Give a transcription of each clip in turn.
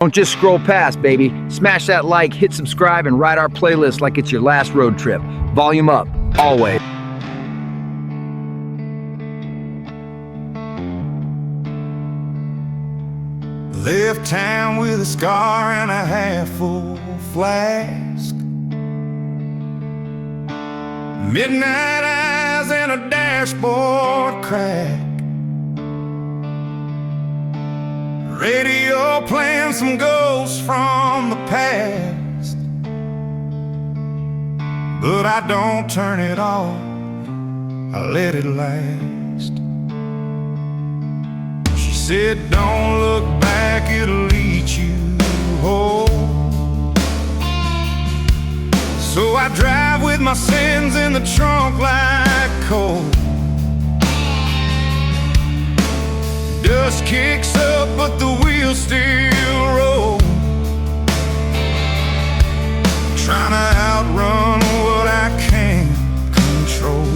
Don't just scroll past, baby. Smash that like, hit subscribe, and ride our playlist like it's your last road trip. Volume up, always. Left town with a scar and a half-full flask, midnight eyes and a dashboard crack, radio playing some ghosts from the past. But I don't turn it off, I let it last. She said, don't look back, it'll eat you whole. So I drive with my sins in the trunk like coal. Dust kicks up, but the wheels still roll. Trying to outrun what I can't control.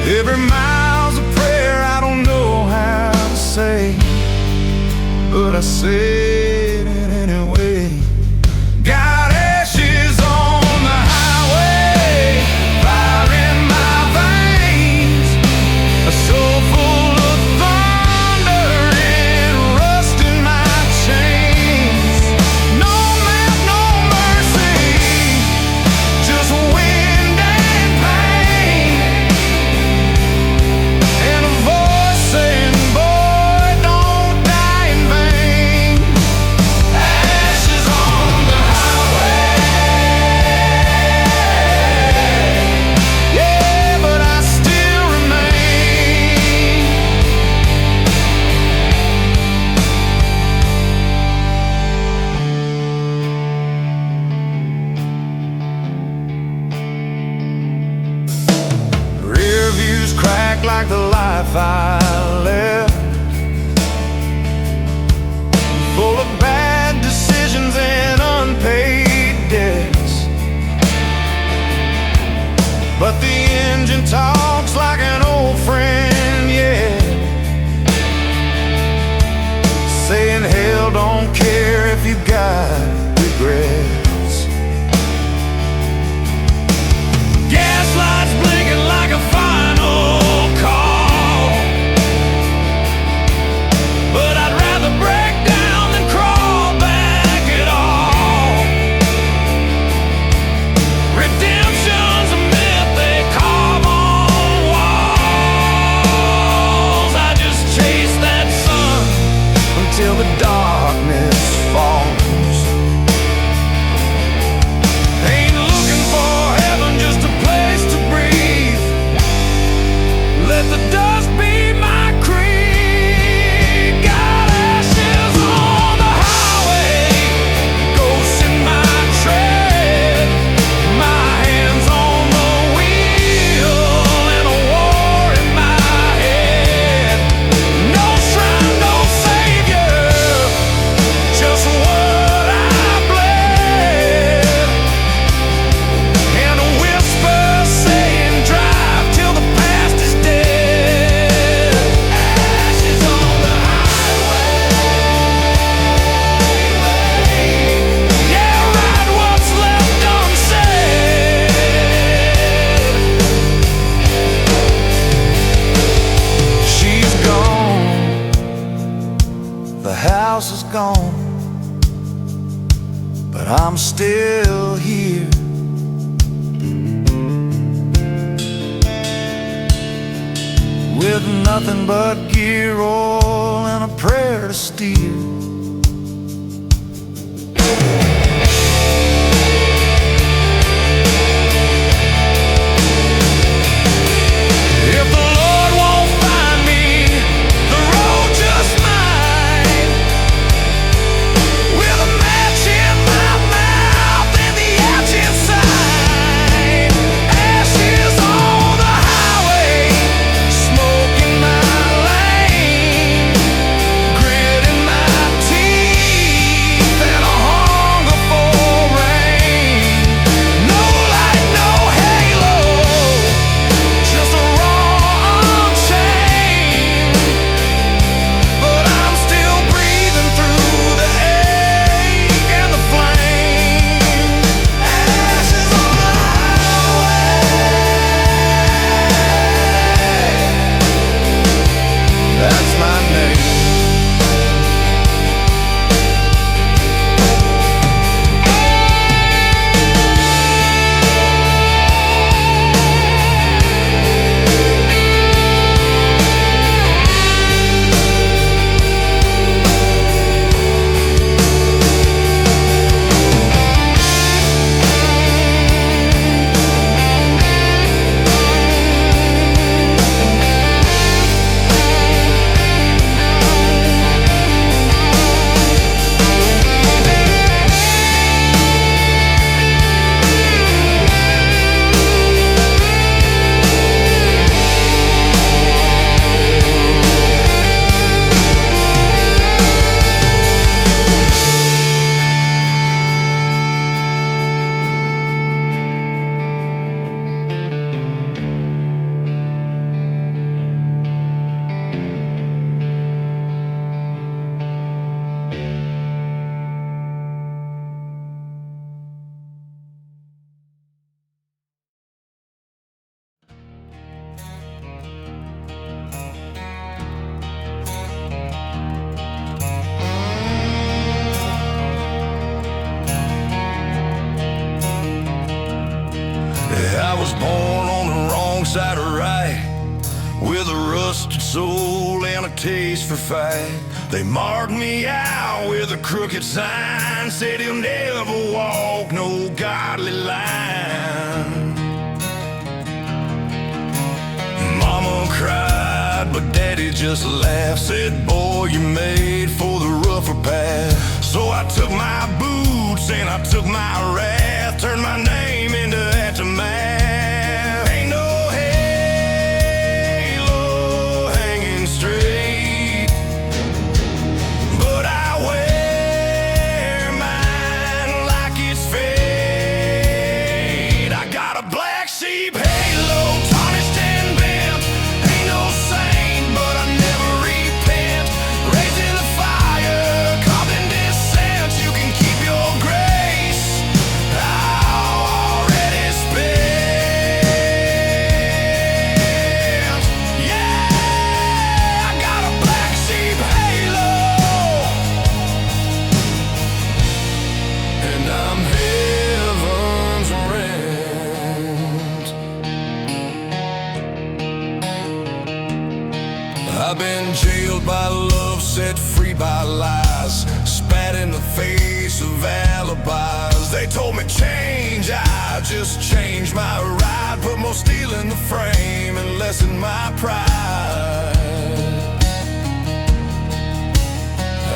Every mile's a prayer I don't know how to say, but I said it anyway. Got ashes on the highway, fire in my veins, a soul full of thunder and rust in my chains. No map, no mercy, just wind and pain, and a voice saying, boy, don't die in vain. Ashes on the highway, yeah, but I still remain. Rear views crack like the life I left, full of bad decisions and unpaid debts. But the engine talks like an old friend, yeah, saying hell don't care if you got regrets. Gas lights blinking like a final call, but I'd rather break down than crawl back at all. Redemption's a myth they carve on walls. I just chase that sun until the darkness falls. Ain't looking for heaven, just a place to breathe. Let the dust be my creed. Got ashes on the highway, ghosts in my tread, my hands on the wheel, and a war in my head. No shrine, no savior, just what I bled, and a whisper saying drive till the past is dead. Ashes on the highway, yeah, ride what's left unsaid. She's gone, the house is gone, but I'm still here. With nothing but gear, oil, and a prayer to steer. If the Lord won't find me, the road just might. With a match in my mouth and the ouch inside. Ashes on the highway, smoke in my lane, grit in my teeth. side of right, with a rusted soul and a taste for fight. They marked me out with a crooked sign, said he'll never walk no godly line. Mama cried, but Daddy just laughed, said, boy, you made for the rougher path. So I took my boots and I took my wrath, turned my name into aftermath. Ain't no halo hanging straight, but I wear mine like it's fate. I got a black sheep halo, tarnished and bent. Ain't no saint, but I never repent. Raised in the fire, carved in dissent. You can keep your grace, I already spent. Yeah, I got a black sheep halo, and I'm heaven's rent. I've been jailed by love, set free by lies, spat in the face of alibis. They told me change, I just changed my ride, put more steel in the frame and lessen my pride.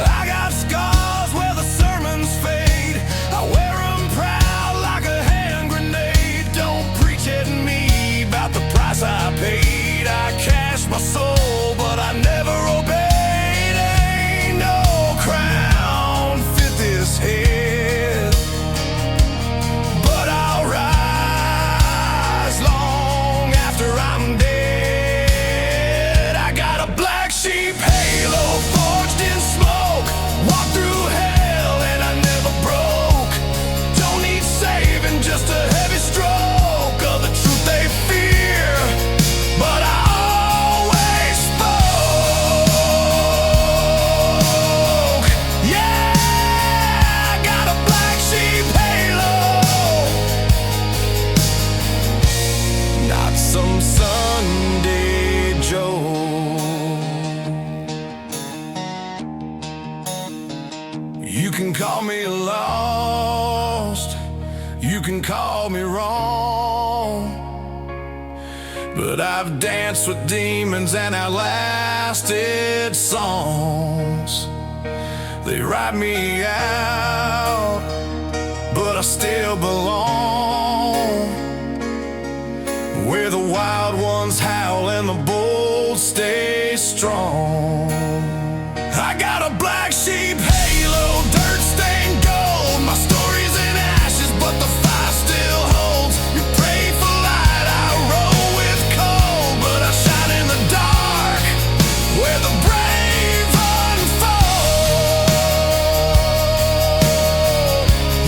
I got scars where the sermons fade, I wear them proud like a hand grenade. Don't preach at me about the price I paid. I cashed my soul, but I never obeyed. Ain't no crown fit this head, but I'll rise long after I'm dead. I got a black sheep halo, forged in smoke, walked through hell and I never broke. Don't need saving, just a heavy stroke of the truth they fear, but I always spoke. Yeah, I got a black sheep halo, not some Sunday Joe. You can call me lost, you can call me wrong, but I've danced with demons and outlasted songs. They write me out, but I still belong where the wild ones howl and the bold stay strong. I got a black sheep halo, dirt stained gold. My story's in ashes, but the fire still holds. You pray for light, I roll with cold, but I shine in the dark where the brave unfold.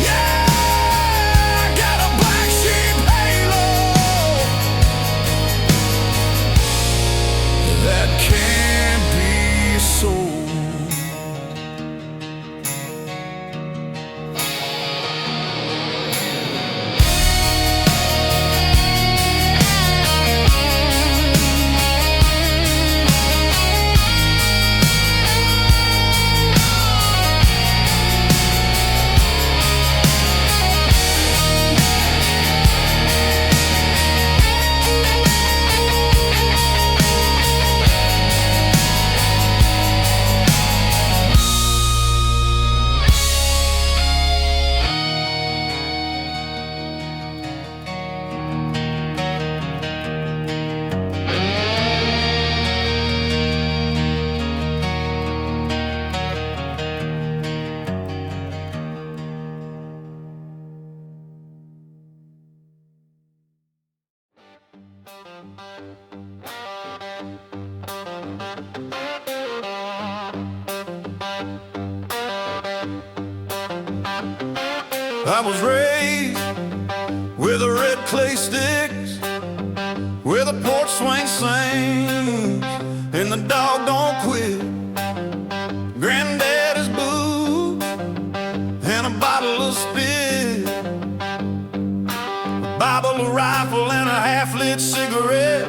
Yeah, I got a black sheep halo that can't be sold. I was raised with a red clay sticks, where the porch swing sings and the dog don't quit. Granddaddy's boots and a bottle of spit, a Bible, a rifle, and a half-lit cigarette.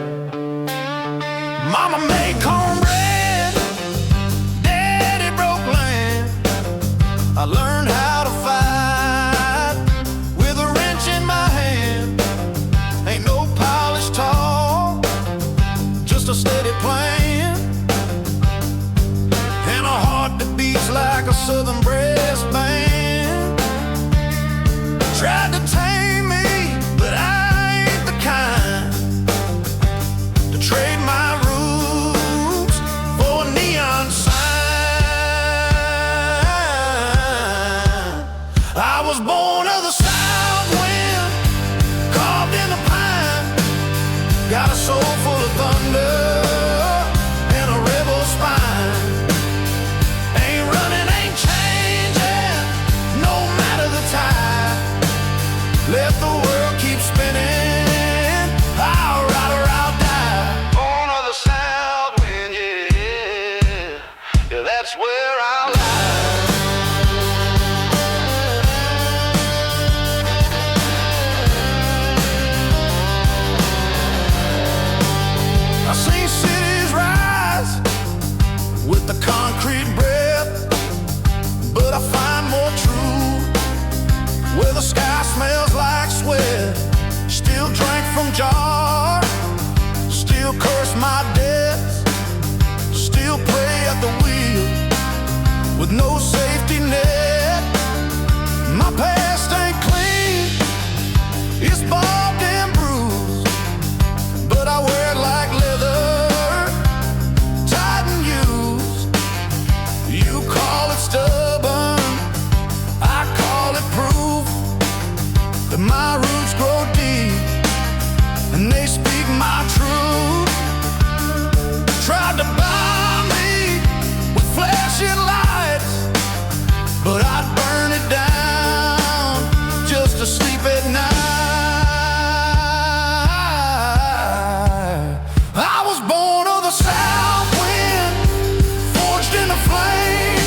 concrete breath, but I find more true where the sky smells like sweat. Still drink from jar, still curse my debts, still pray at the wheel with no safety net. My past ain't clean, it's barbed and bruised, but I wear it like leather, tight and used. You call it stubborn, I call it proof that my roots grow deep and they speak my truth. Tried to buy me with flashing lights, but I'd burn it down just to sleep at night. I was born of the south wind, forged in a flame,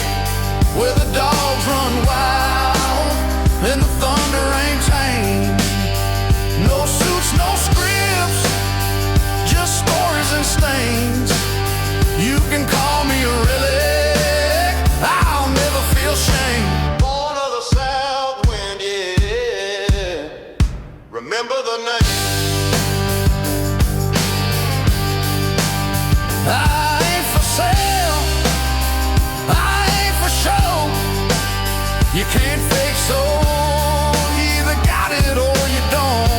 where the dogs run wild and the thunder ain't tame. No suits, no scripts, just stories and stains. You can call me a relic, I'll never feel shame. Born of the south wind, yeah, remember the name. I ain't for sale, I ain't for show. You can't fake so, you either got it or you don't.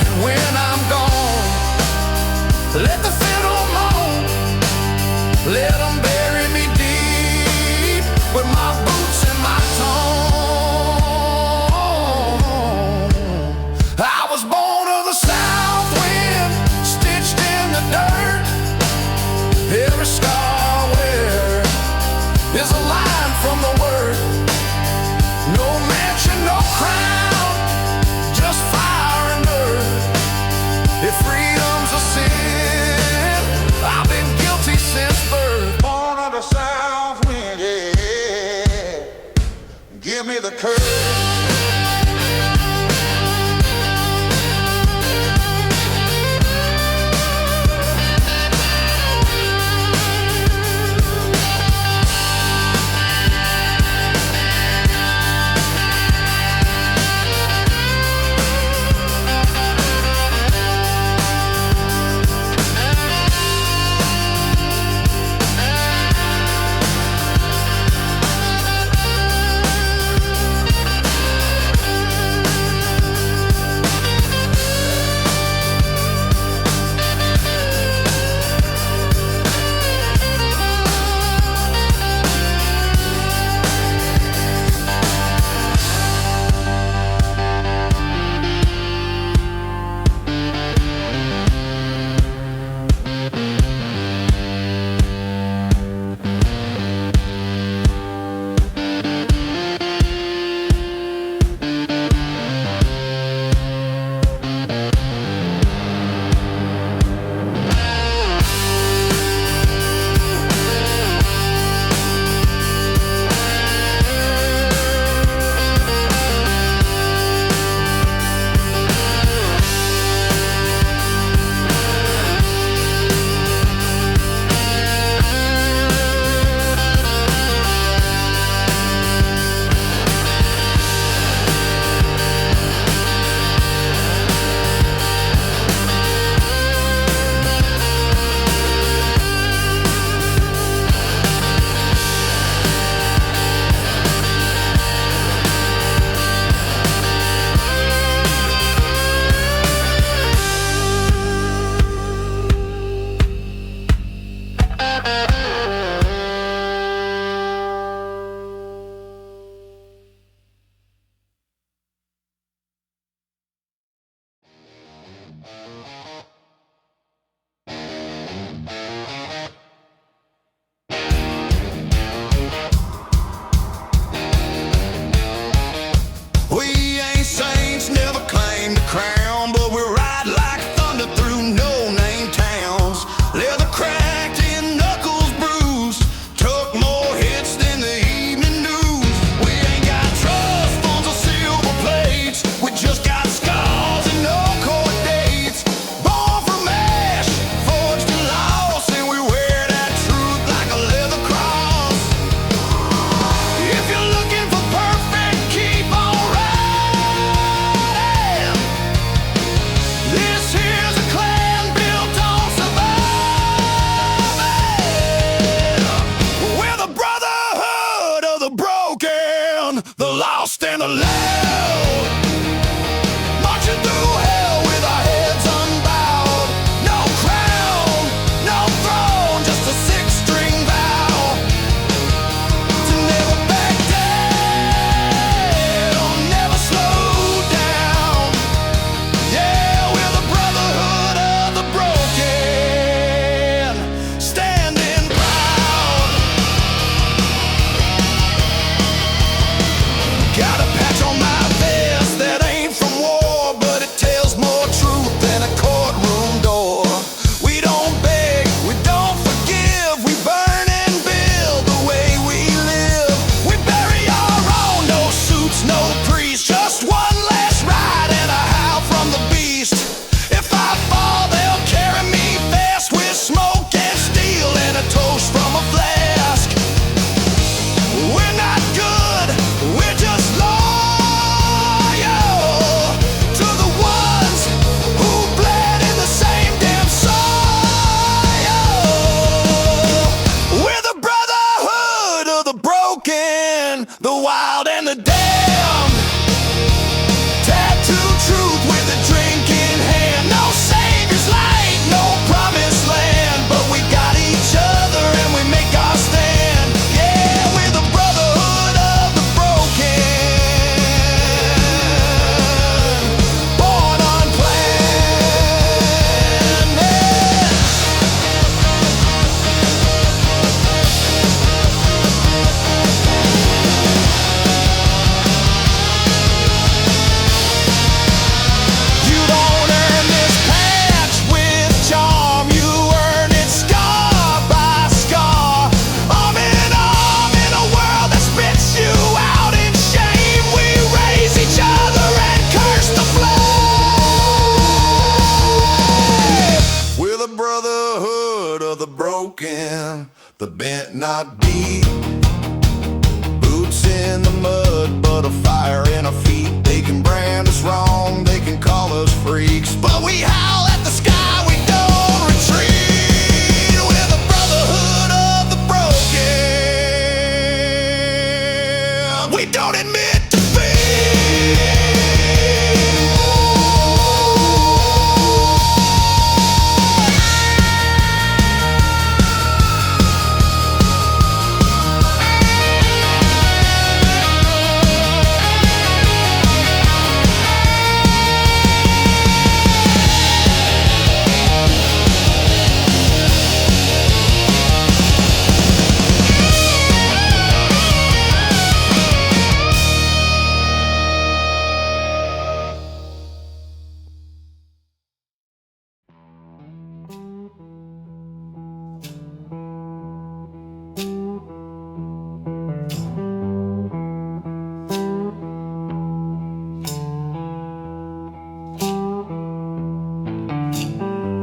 And when I'm gone, let the fiddle moan, let them bury me deep with my boots and my tone. I was born of the south wind, stitched in the dirt. Every scar I wear is a line from the word. No mansion, no crown, just fire and earth. If freedom's a sin, I've been guilty since birth. Born of the south wind, yeah, give me the courage. broken, the wild and the damned. Tattooed truth with a drink in hand. No savior's light, no promised land, but we got each other and we make our stand. Yeah, we're the brotherhood of the broken, born unplanned. Yeah. You don't earn this patch with charm, you earn it scar by scar. Arm in arm in a world that spits you out in shame. We raise each other and curse the flame. We're the brotherhood of the broken, the bent not beat. Boots in the mud, but a fire in our feet. They can brand us wrong, they can call us freaks, but we howl at the sky, we don't retreat. We're the brotherhood of the broken. We don't admit defeat.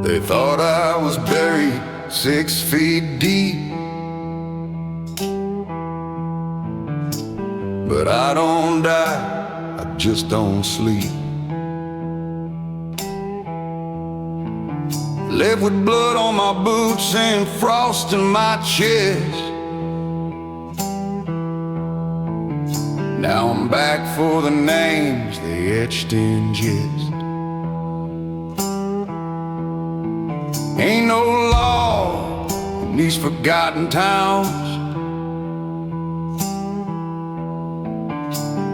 They thought I was buried 6 feet deep, but I don't die, I just don't sleep. Live with blood on my boots and frost in my chest. Now I'm back for the names they etched in jest. Ain't no law in these forgotten towns,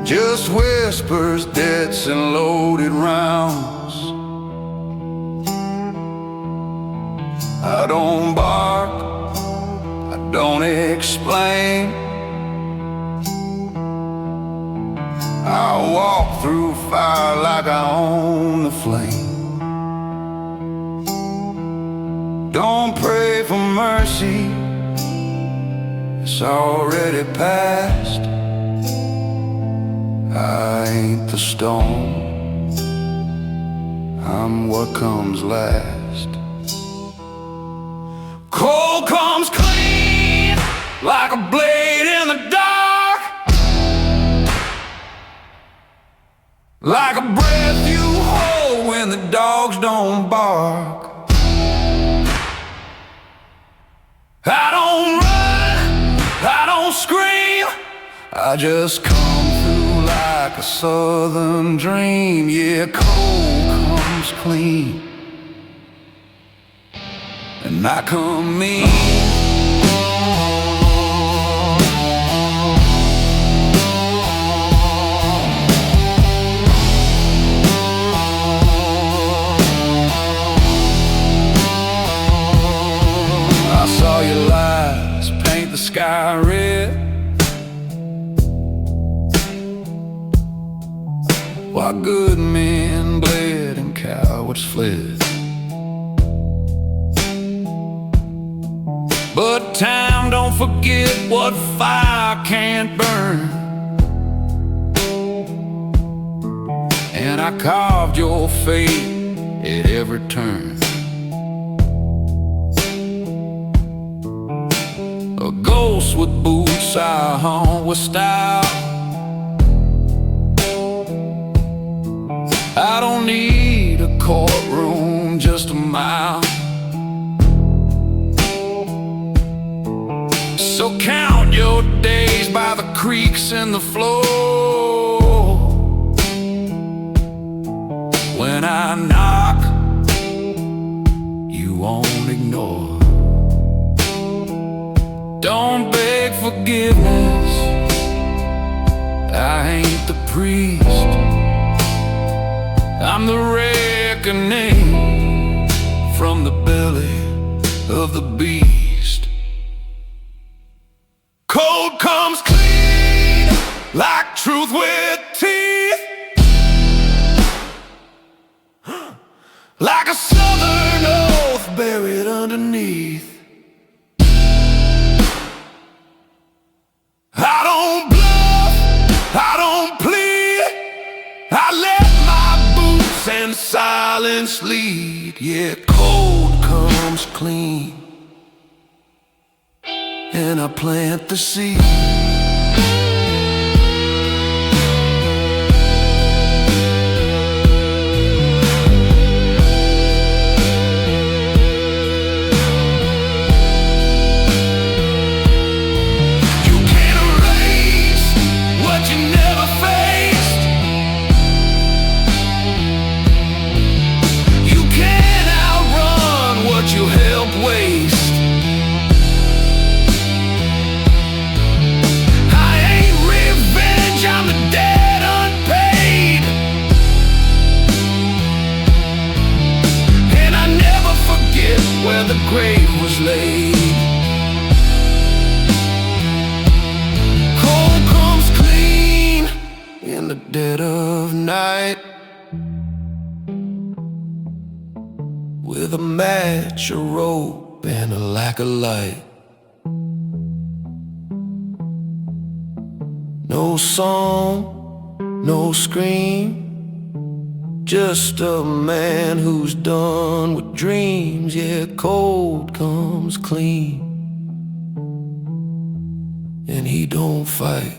just whispers, debts, and loaded rounds. I don't bark, I don't explain. I walk through fire like I own the flame. Don't pray for mercy, it's already past. I ain't the stone, I'm what comes last. Cold comes clean like a blade in the dark, like a breath you hold when the dogs don't bark. I don't run, I don't scream, I just come through like a southern dream. Yeah, cold comes clean, and I come mean. I saw your lies paint the sky red, while good men bled and cowards fled. But time don't forget what fire can't burn, and I carved your fate at every turn. A ghost with boots I hung with style. I don't need a courtroom, just a mile. So count your days by the in the floor. When I knock, you won't ignore. Don't beg forgiveness, I ain't the priest. I'm the reckoning from the belly of the beast. Cold comes clean, like truth with teeth, like a southern oath buried underneath. I don't bluff, I don't plead, I let my boots and silence lead. Yeah, cold comes clean, and I plant the seed. Where the grave was laid. Cold comes clean in the dead of night, with a match, a rope, and a lack of light. No song, no scream, just a man who's done with dreams. Yeah, cold comes clean, and he don't fight.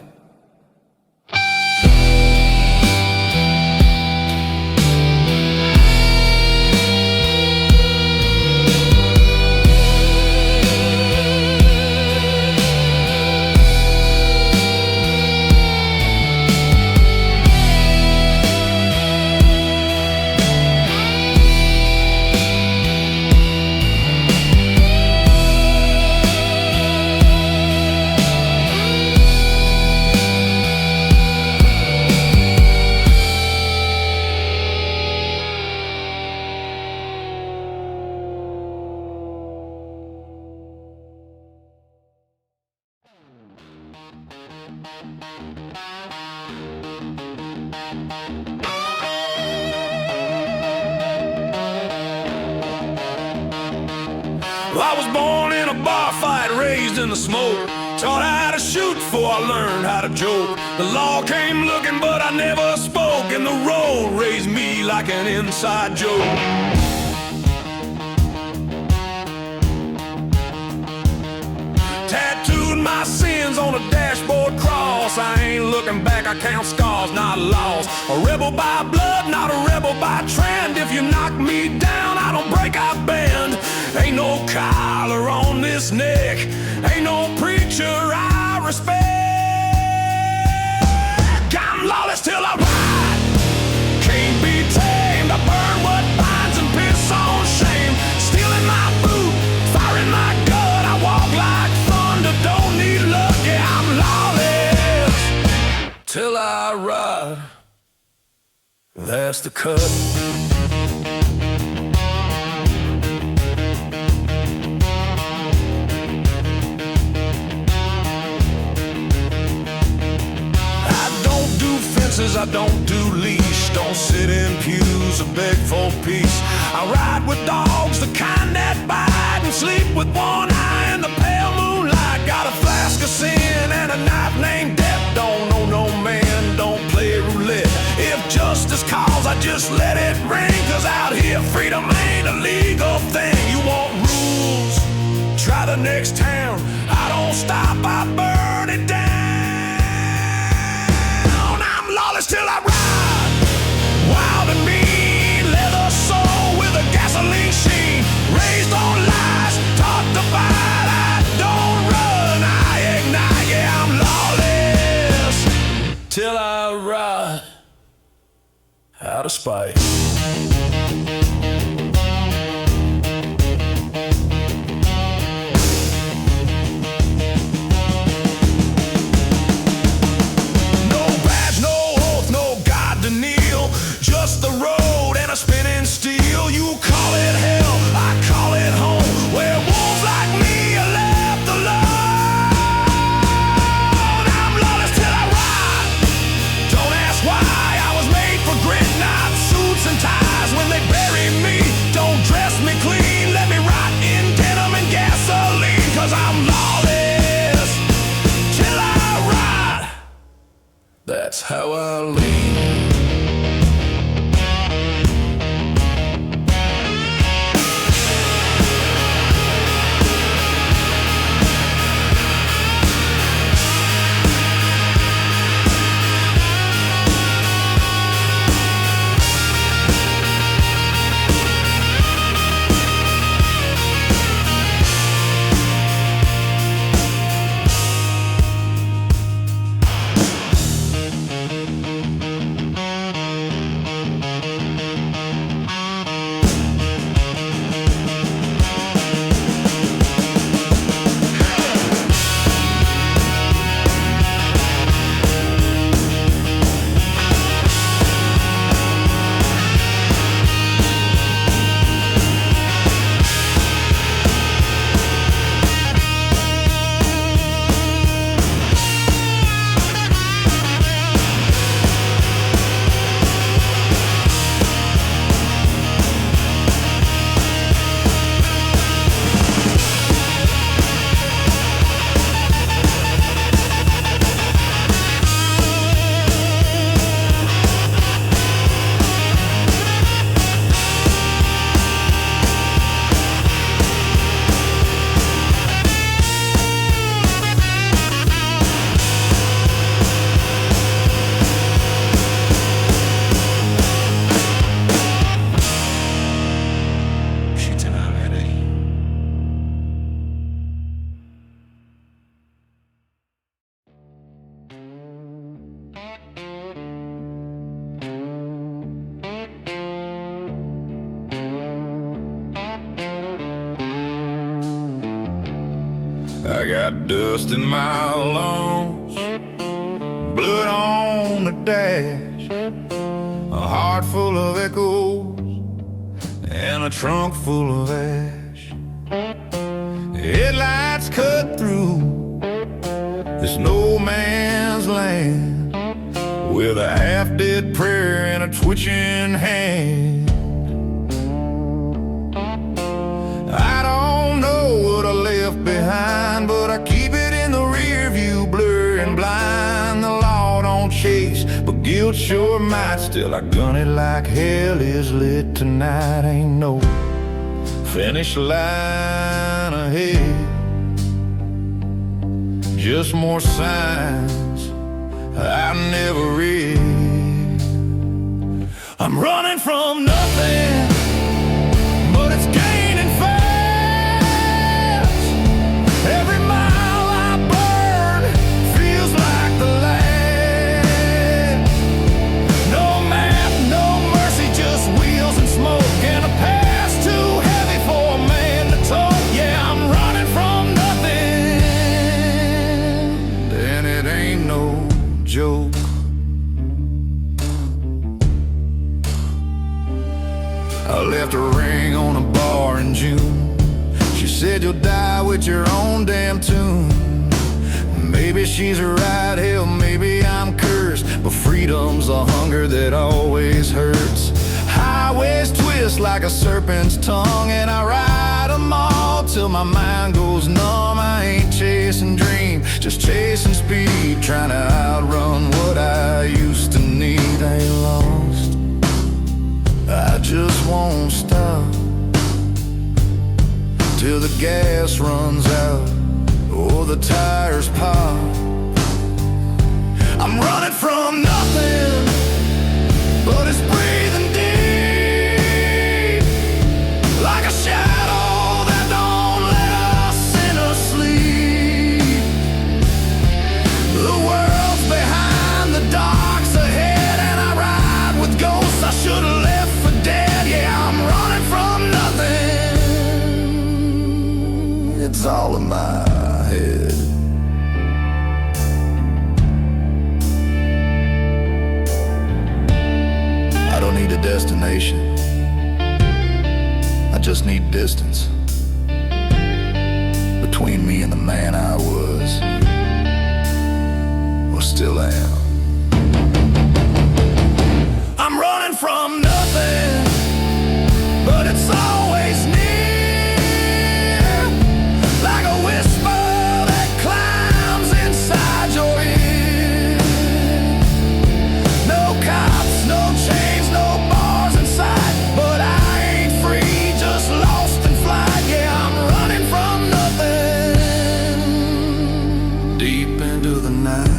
I was born in a bar fight, raised in the smoke, taught how to shoot before I learned how to joke. The law came looking, but I never spoke, and the road raised me like an inside joke. Tattooed my sins on a dashboard cross. I ain't looking back, I count scars, not lost. A rebel by blood, not a rebel by trend. If you knock me down, I don't break, I bend. Ain't no collar on this neck, ain't no preacher I respect. I'm lawless till I ride, can't be tamed. I burn what binds and piss on shame. Stealing my boot, firing my gun. I walk like thunder, don't need luck. Yeah, I'm lawless till I ride. That's the cut. I don't do leash, don't sit in pews or beg for peace. I ride with dogs, the kind that bite, and sleep with one eye in the pale moonlight. Got a flask of sin and a knife named death. Don't know no man, don't play roulette. If justice calls, I just let it ring. Cause out here freedom ain't a legal thing. You want rules, try the next town. I don't stop, I burn it down. Lawless till I ride, wild and mean, leather soul with a gasoline sheen. Raised on lies, taught to fight. I don't run, I ignite. Yeah, I'm lawless out of spite. No badge, no oath, no God to kneel, just the road and a spinning steel. You call it hell, I call it home, where wolves like me are left alone. I'm lawless till I rot. Don't ask why, I was made for grit, not suits and ties. When they bury me, don't dress me clean, let me rot in denim and gasoline. Cause I'm lawless till I rot. That's how I lean. I got dust in my lungs, blood on the dash, a heart full of echoes, and a trunk full of ash. Headlights cut through this no man's land, with a half-dead prayer and a twitching hand. I don't know what I left behind, but I keep it in the rear view, blurry and blind. The law don't chase, but guilt sure might. Still I gun it like hell is lit tonight. Ain't no finish line ahead, just more signs I never read. I'm running from nothing, but it's gaining fast. Every mile I burn feels like the last. No math, no mercy, just wheels and smoke, and a past too heavy for a man to tow. Yeah, I'm running from nothing, and it ain't no joke. I left a ring on a bar in June. She said you'll die with your own damn tune. Maybe she's right, hell, maybe I'm cursed, but freedom's a hunger that always hurts. Highways twist like a serpent's tongue, and I ride them all till my mind goes numb. I ain't chasing dreams, just chasing speed, trying to outrun what I used to need. I ain't lost, I just won't stop till the gas runs out or the tires pop. I'm running from nothing, but it's breathing deep, like a shadow that don't let us in asleep. The world's behind, the dark's ahead, and I ride with ghosts I should is all in my head. I don't need a destination, I just need distance between me and the man I was, or still am. I'm running from nothing, but it's always near, like a whisper that climbs inside your ear. No cops, no chains, no bars inside, but I ain't free, just lost in flight. Yeah, I'm running from nothing, deep into the night.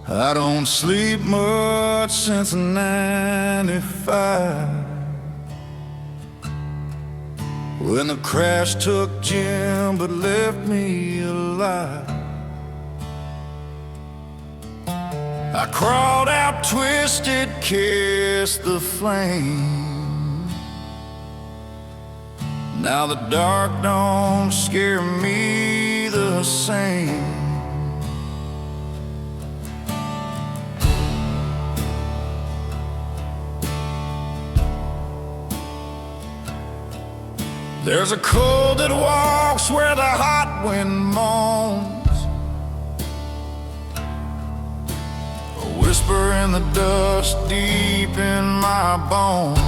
I don't sleep much since '95, when the crash took Jim but left me alive. I crawled out twisted, kissed the flame. Now the dark don't scare me the same. There's a cold that walks where the hot wind moans, a whisper in the dust deep in my bones.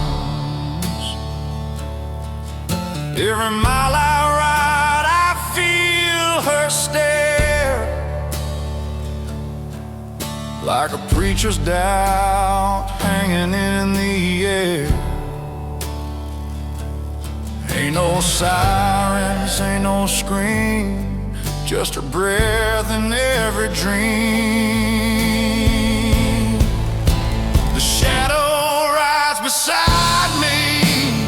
Every mile I ride, I feel her stare, like a preacher's doubt hanging in the air. Ain't no sirens, ain't no scream, just her breath in every dream. The shadow rides beside me,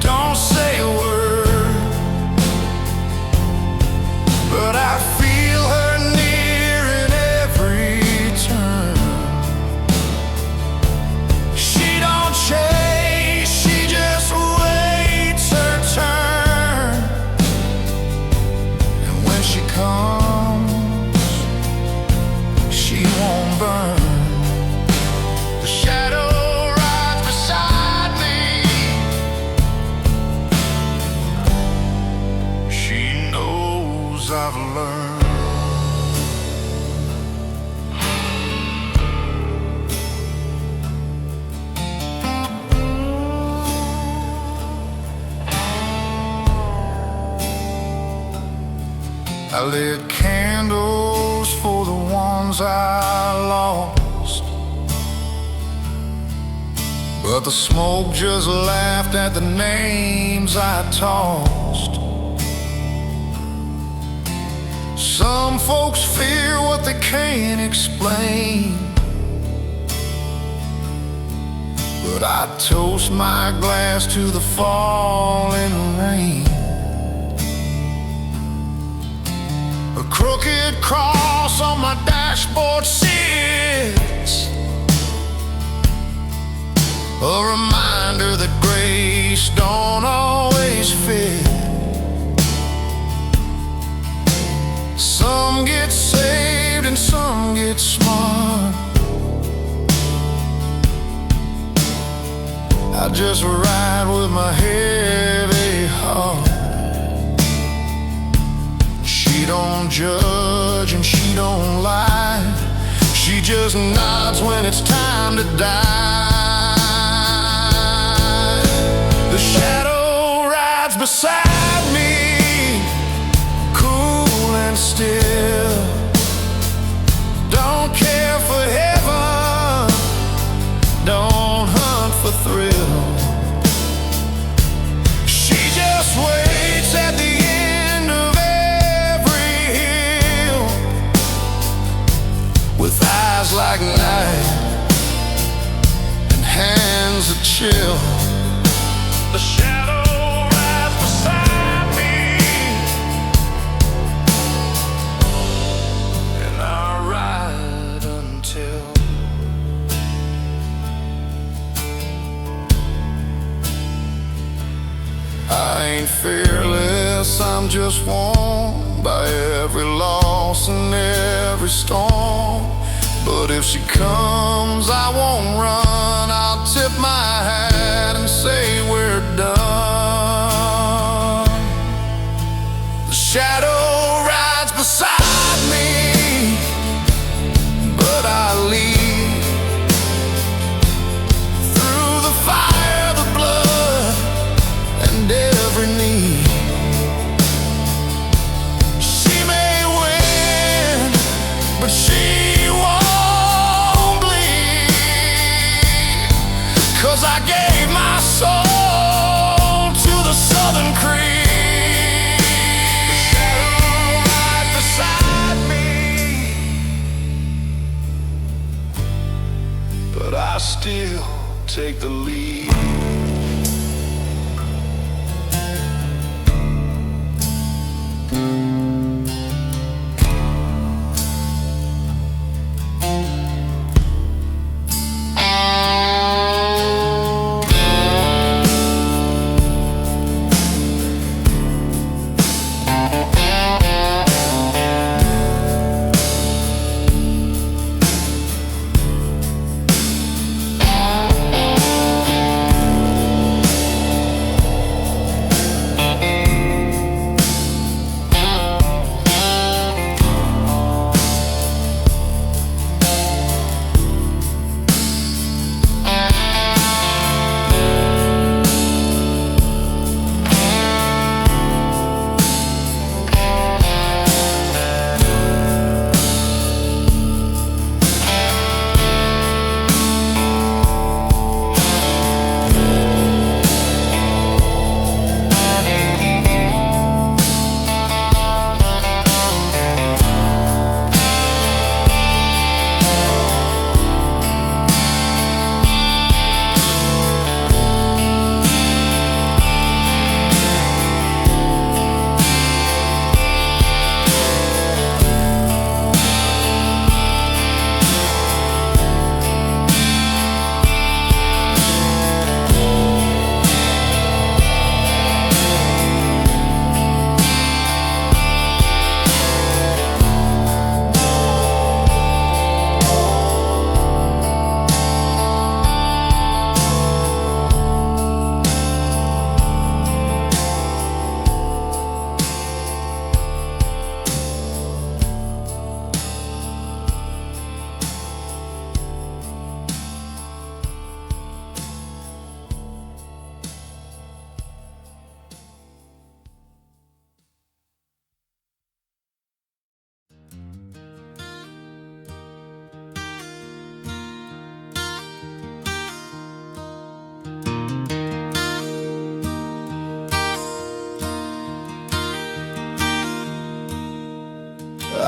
don't say a word, but I feel her near in every turn. She don't chase, she just waits her turn, and when she comes, she won't burn. The shadow rides beside me, she knows I've learned. I lit candles for the ones I lost, but the smoke just laughed at the names I tossed. Some folks fear what they can't explain, but I toast my glass to the falling rain. A crooked cross on my dashboard sits, a reminder that grace don't always fit. Some get saved and some get smart. I just ride with my heavy heart. don't judge and she don't lie. She just nods when it's time to die. The shadow rides beside me, cool and still. Don't care for heaven, don't hunt for thrill. She just waits at the end of every hill, with eyes like night and hands that chill. The shadow rides beside me, and I ride until I ain't fearless, I'm just worn by every loss and every storm. But if she comes, I won't run. I'll tip my hat and say we're done. The shadow rides beside me, but I lead through the fire, the blood, and every need. She may win, but she won't bleed, 'cause I gave my soul to the Southern Creed. The shadow right beside me, but I still take the lead.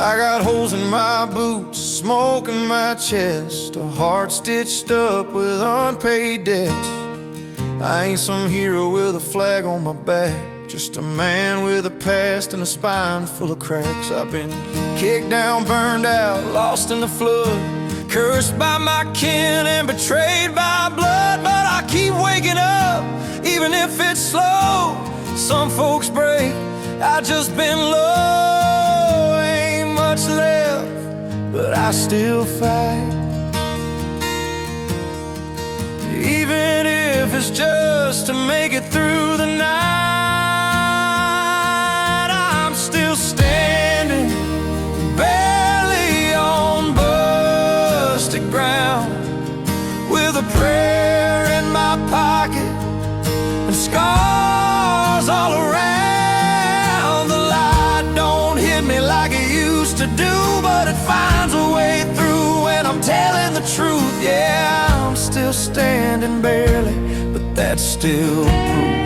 I got holes in my boots, smoke in my chest, a heart stitched up with unpaid debts. I ain't some hero with a flag on my back, just a man with a past and a spine full of cracks. I've been kicked down, burned out, lost in the flood, cursed by my kin and betrayed by blood. But I keep waking up, even if it's slow. Some folks break, I just been low. Ain't much left, but I still fight. Even if it's just to make it through the night, I'm still standing ground, with a prayer in my pocket and scars all around. The light don't hit me like it used to do, but it finds a way through when I'm telling the truth. Yeah, I'm still standing barely, but that's still proof.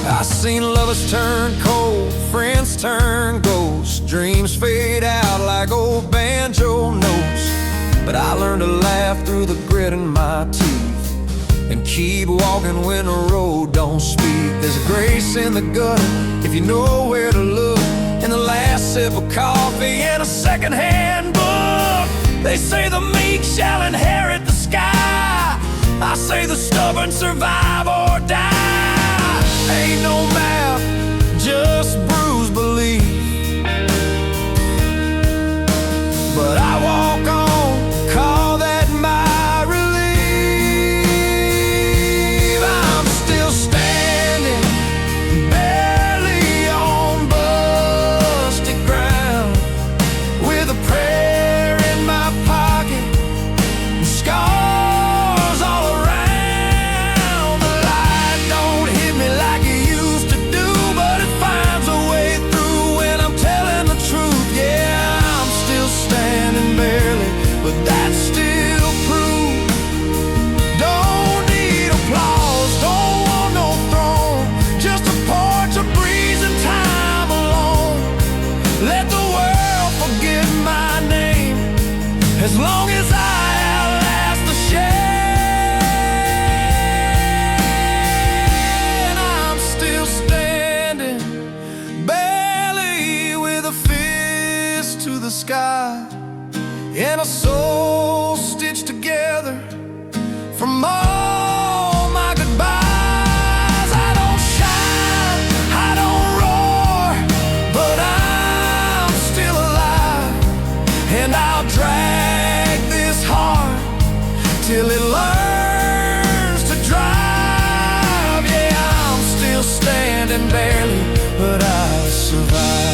I seen lovers turn cold, friends turn ghosts, dreams fade out like old banjo notes. But I learned to laugh through the grit in my teeth and keep walking when the road don't speak. There's a grace in the gutter if you know where to look, in the last sip of coffee and a second-hand book. They say the meek shall inherit the sky. I say the stubborn survive or die. Ain't no map, just bruised belief. But I walk on, call that my relief. I'm still standing, barely on busted ground, with a prayer in my pocket and scars all around. The light don't hit me like it used to do, but it finds a way through when I'm telling the truth. Yeah, I'm still standing barely, but that's still proof. Don't need applause, don't want no throne, just a porch, a breeze, and time alone. Let the world forget my name, as long as I outlast the shame. I'm still standing, barely, with a fist to the sky and a soul stitched together from all my goodbyes. I don't shine, I don't roar, but I'm still alive, and I'll drag this heart till it learns to drive. Yeah, I'm still standing barely, but I survive.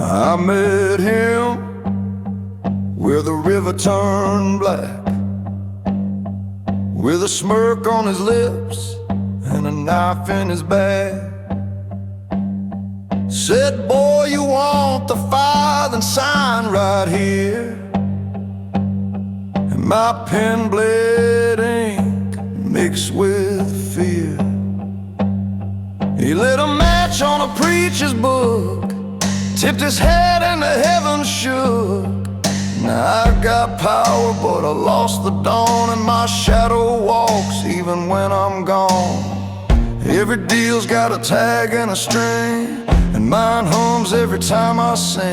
I met him where the river turned black, with a smirk on his lips and a knife in his bag. Said, boy, you want the fire, then sign right here. And my pen bled ink mixed with fear. He lit a match on a preacher's book, tipped his head and the heavens shook. Now I got power, but I lost the dawn, and my shadow walks even when I'm gone. Every deal's got a tag and a string, and mine hums every time I sing.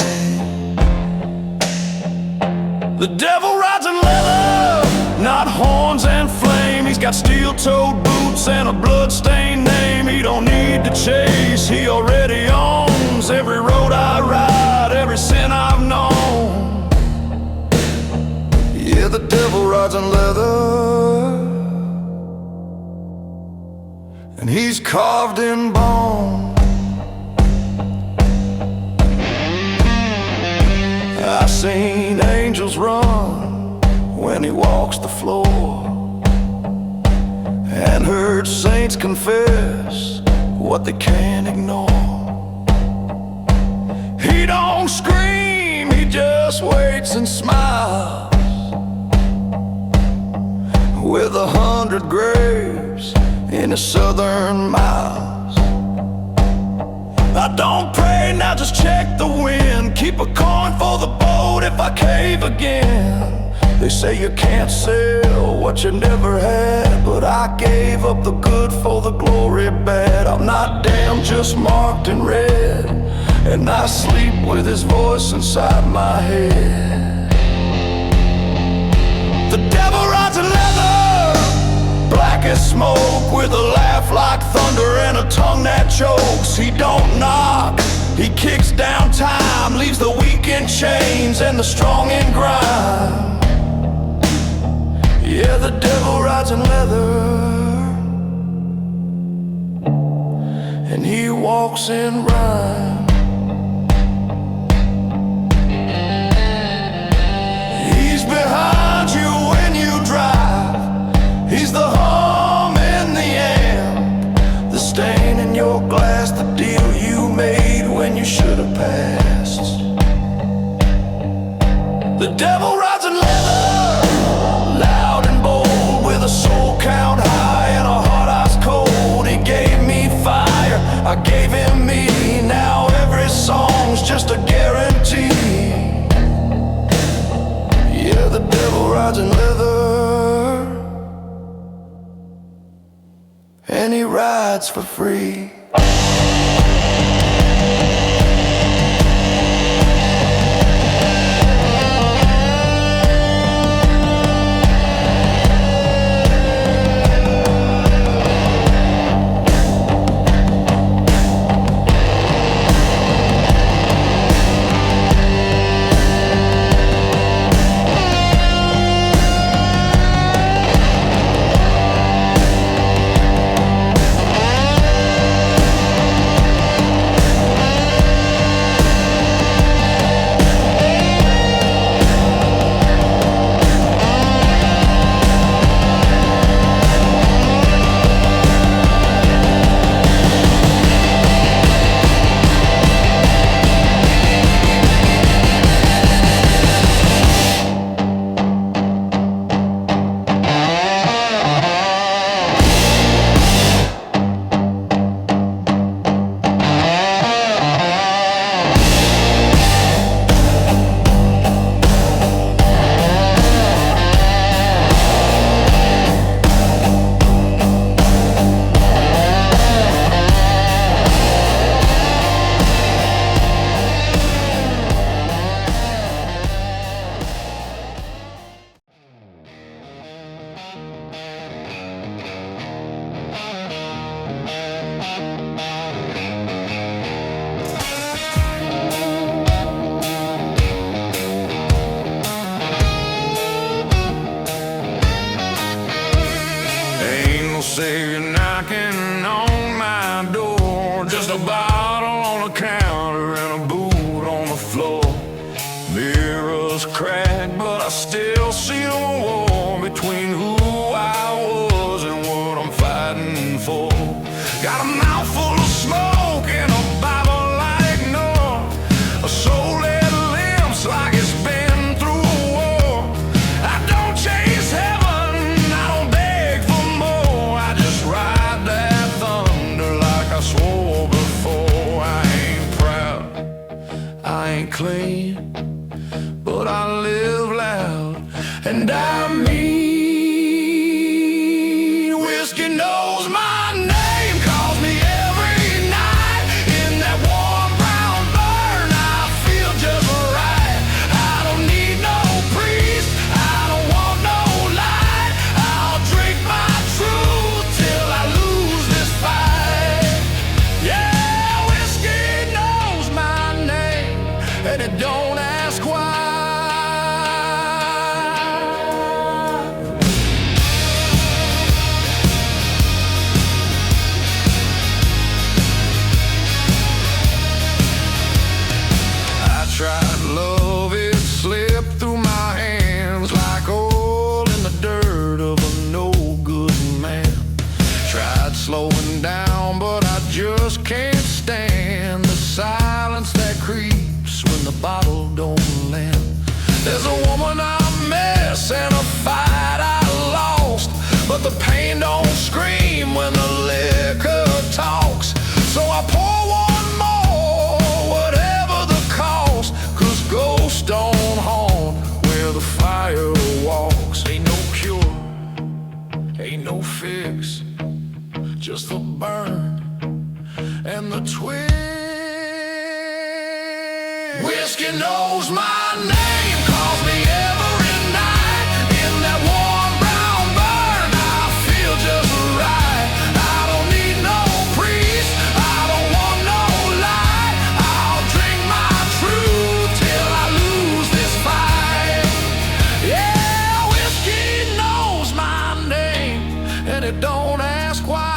The devil rides in leather, not horns and flame. He's got steel-toed boots and a blood-stained name. He don't need to chase, he already owns every road I ride, every sin I've known. Yeah, the devil rides in leather, and he's carved in bone. I've seen angels run when he walks the floor, and heard saints confess what they can't ignore. He don't scream, he just waits and smiles, with 100 graves in his southern miles. I don't pray, now just check the wind, keep a coin for the boat if I cave again. They say you can't sell what you never had, but I gave up the good for the glory bad. I'm not damned, just marked in red, and I sleep with his voice inside my head. The devil rides in leather, black as smoke, with a laugh like thunder and a tongue that chokes. He don't knock, he kicks down time, leaves the weak in chains and the strong in grime. Yeah, the devil rides in leather, and he walks in rhyme. He's behind you when you drive, he's the hum in the amp, the stain in your glass, the deal you made when you should have passed. The devil rides in leather, loud and bold, with a soul count high and a heart ice cold. He gave me fire, I gave him me. Now every song's just a guarantee. Yeah, the devil rides in leather, and he rides for free. Say you're knocking on my door, just a bottle on the counter and a boot on the floor. Mirrors crack, but I still see a war between who I was and what I'm fighting for. Got a mouthful of smoke and a Bible I ignore, a soul that limps like it's been through a war. I don't chase heaven, I don't beg for more, I just ride that thunder like I swore before. I ain't proud, I ain't clean, but I live loud and I mean. Whiskey knows my name, calls me every night. In that warm brown burn, I feel just right. I don't need no priest, I don't want no light. I'll drink my truth till I lose this fight. Yeah, whiskey knows my name, and it don't ask why. Tried love, it slipped through my hands like oil in the dirt of a no-good man. Tried slowing down, but I just can't stand the silence that creeps when the bottle don't land. There's a woman I miss and a fight I lost, but the pain don't scream when the liquor talks. So I pour one more, whatever the cost, 'cause ghosts don't haunt where the fire walks. the twin. Whiskey knows my name, calls me every night. In that warm brown burn, I feel just right. I don't need no priest, I don't want no light. I'll drink my truth till I lose this fight. Yeah, whiskey knows my name, and it don't ask why.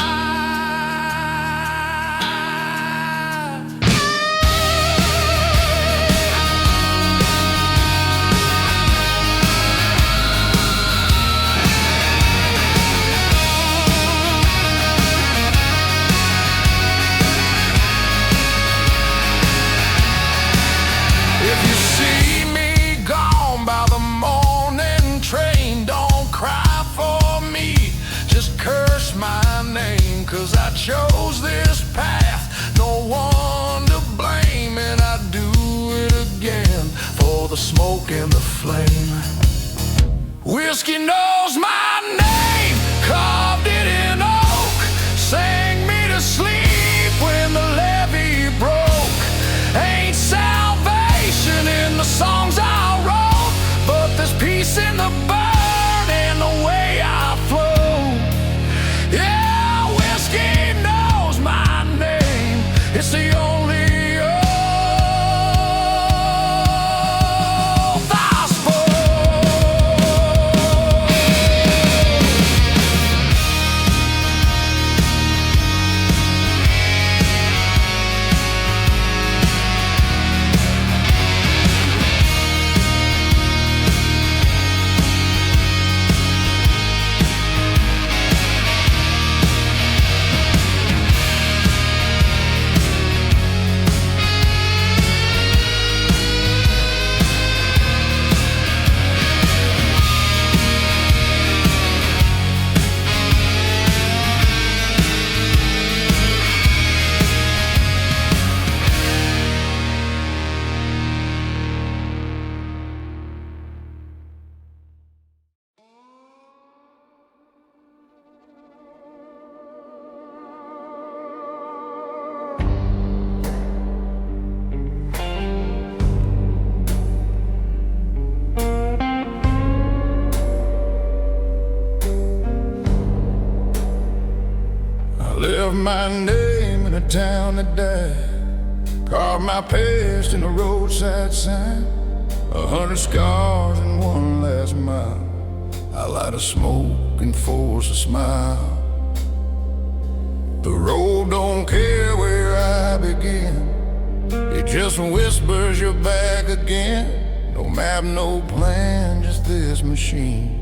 Cause I chose this path, no one to blame, and I do it again for the smoke and the flame. Whiskey knows my name, carved it in oak, sang me to sleep when the levee broke. Ain't salvation in the songs I wrote, but there's peace in the burn and the way I flow. Yeah, it's the only old gospel. Left my name in a town that died, carved my past in a roadside sign. 100 scars and one last mile. I light a smoke and force a smile. The road don't care where I begin, it just whispers you're back again. No map, no plan, just this machine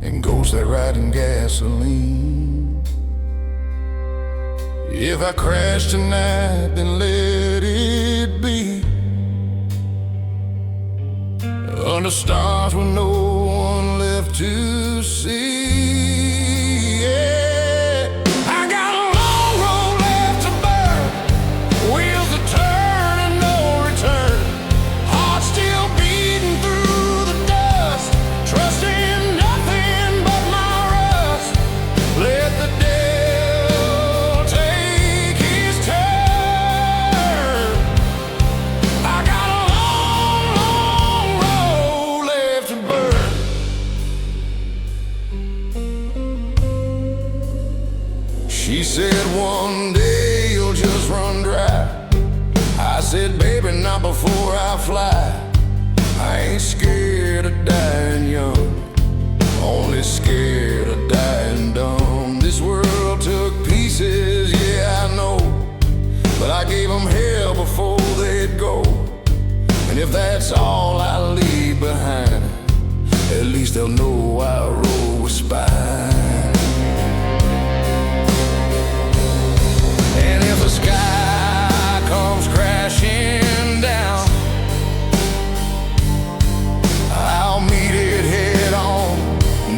and ghosts that ride in gasoline. If I crash tonight, then let it be under stars with no one left to see. Yeah. I got a long road left to burn, wheels that turn and no return. Heart still beating through the dust, trusting nothing but my rust. Let the She said one day you'll just run dry. I said, baby, not before I fly. I ain't scared of dying young, only scared of dying dumb. This world took pieces, yeah, I know, but I gave them hell before they'd go. And if that's all I leave behind, at least they'll know I roll with spine. And if the sky comes crashing down, I'll meet it head on,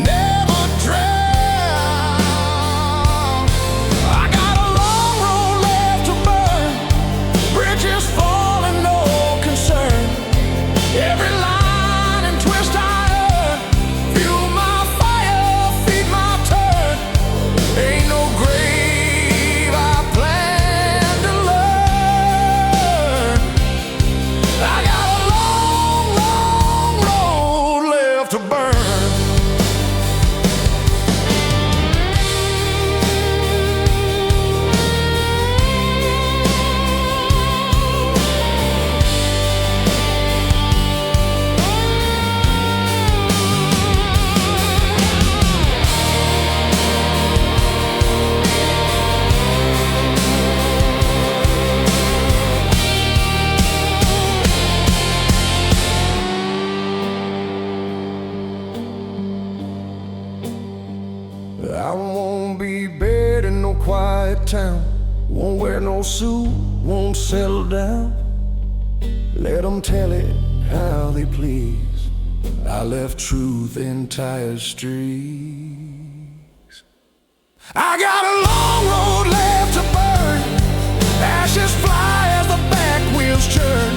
never drown. I got a long road left to burn, bridges falling, no concern. Every line and twist I earn, fuel my fire, Won't wear no suit, won't settle down. Let them tell it how they please. I left truth in tire streaks. I got a long road left to burn. Ashes fly as the back wheels churn.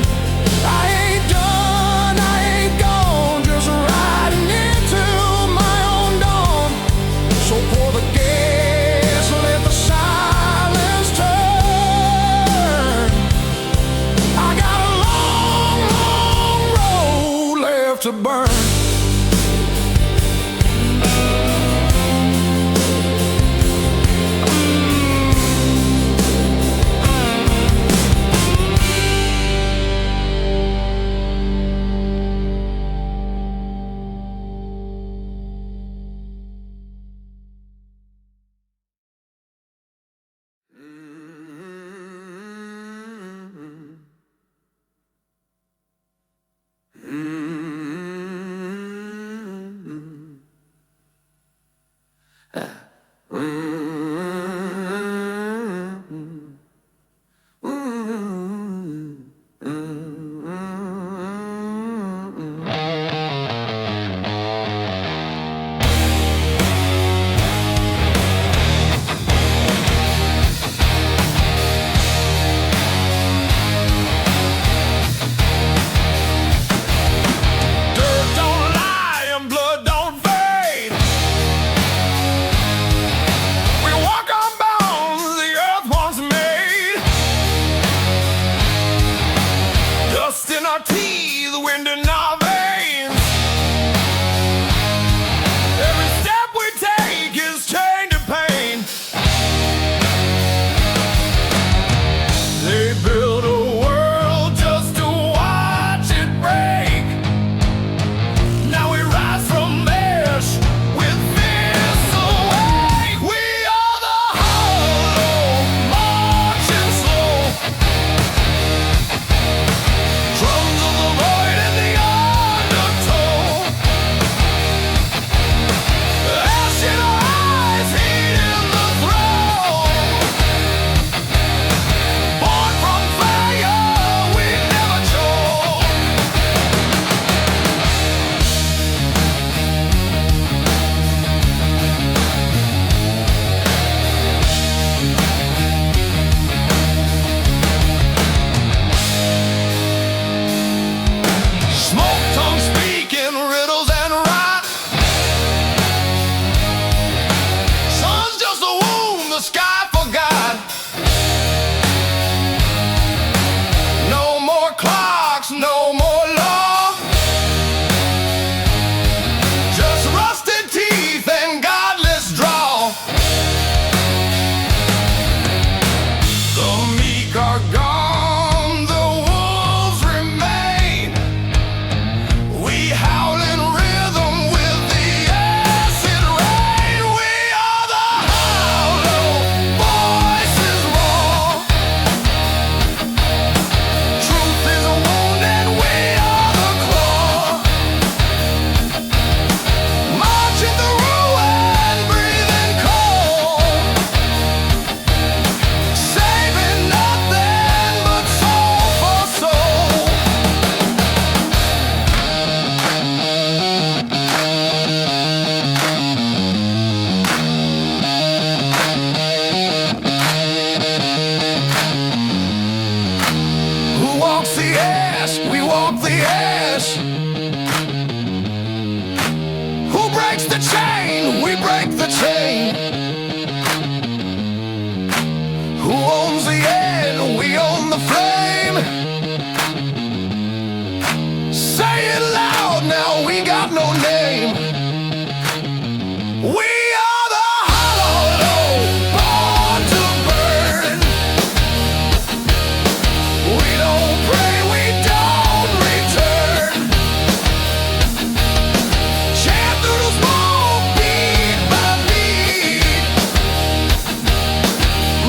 I ain't done, I ain't gone, just riding into my own dawn. So pour the gas, let the silence turn. I got a long, long road left to burn.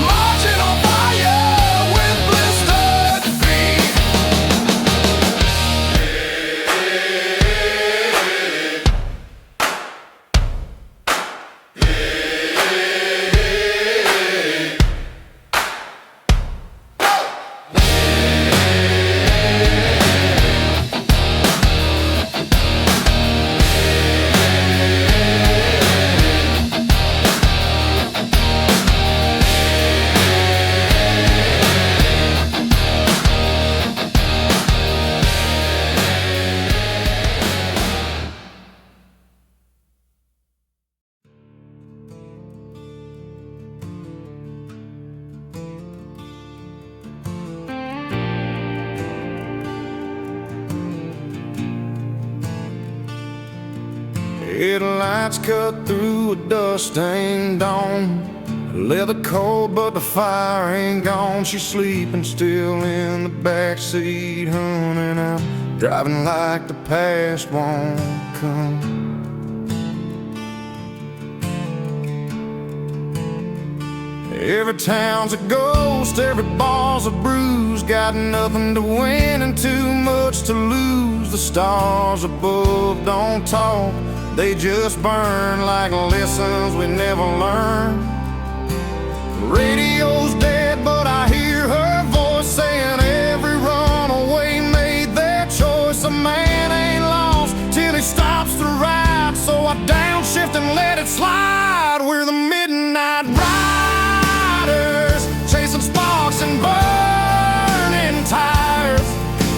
Marching on fire with blisters. Headlights cut through a dust-stained dawn. Leather cold, but the fire ain't gone. She's sleeping still in the backseat, honey. I'm driving like the past won't come. Every town's a ghost, every bar's a bruise. Got nothing to win and too much to lose. The stars above don't talk, they just burn like lessons we never learned. Radio's dead, but I hear her voice saying every runaway made their choice. A man ain't lost till he stops to ride, so I downshift and let it slide. We're the midnight riders, chasing sparks and burning tires.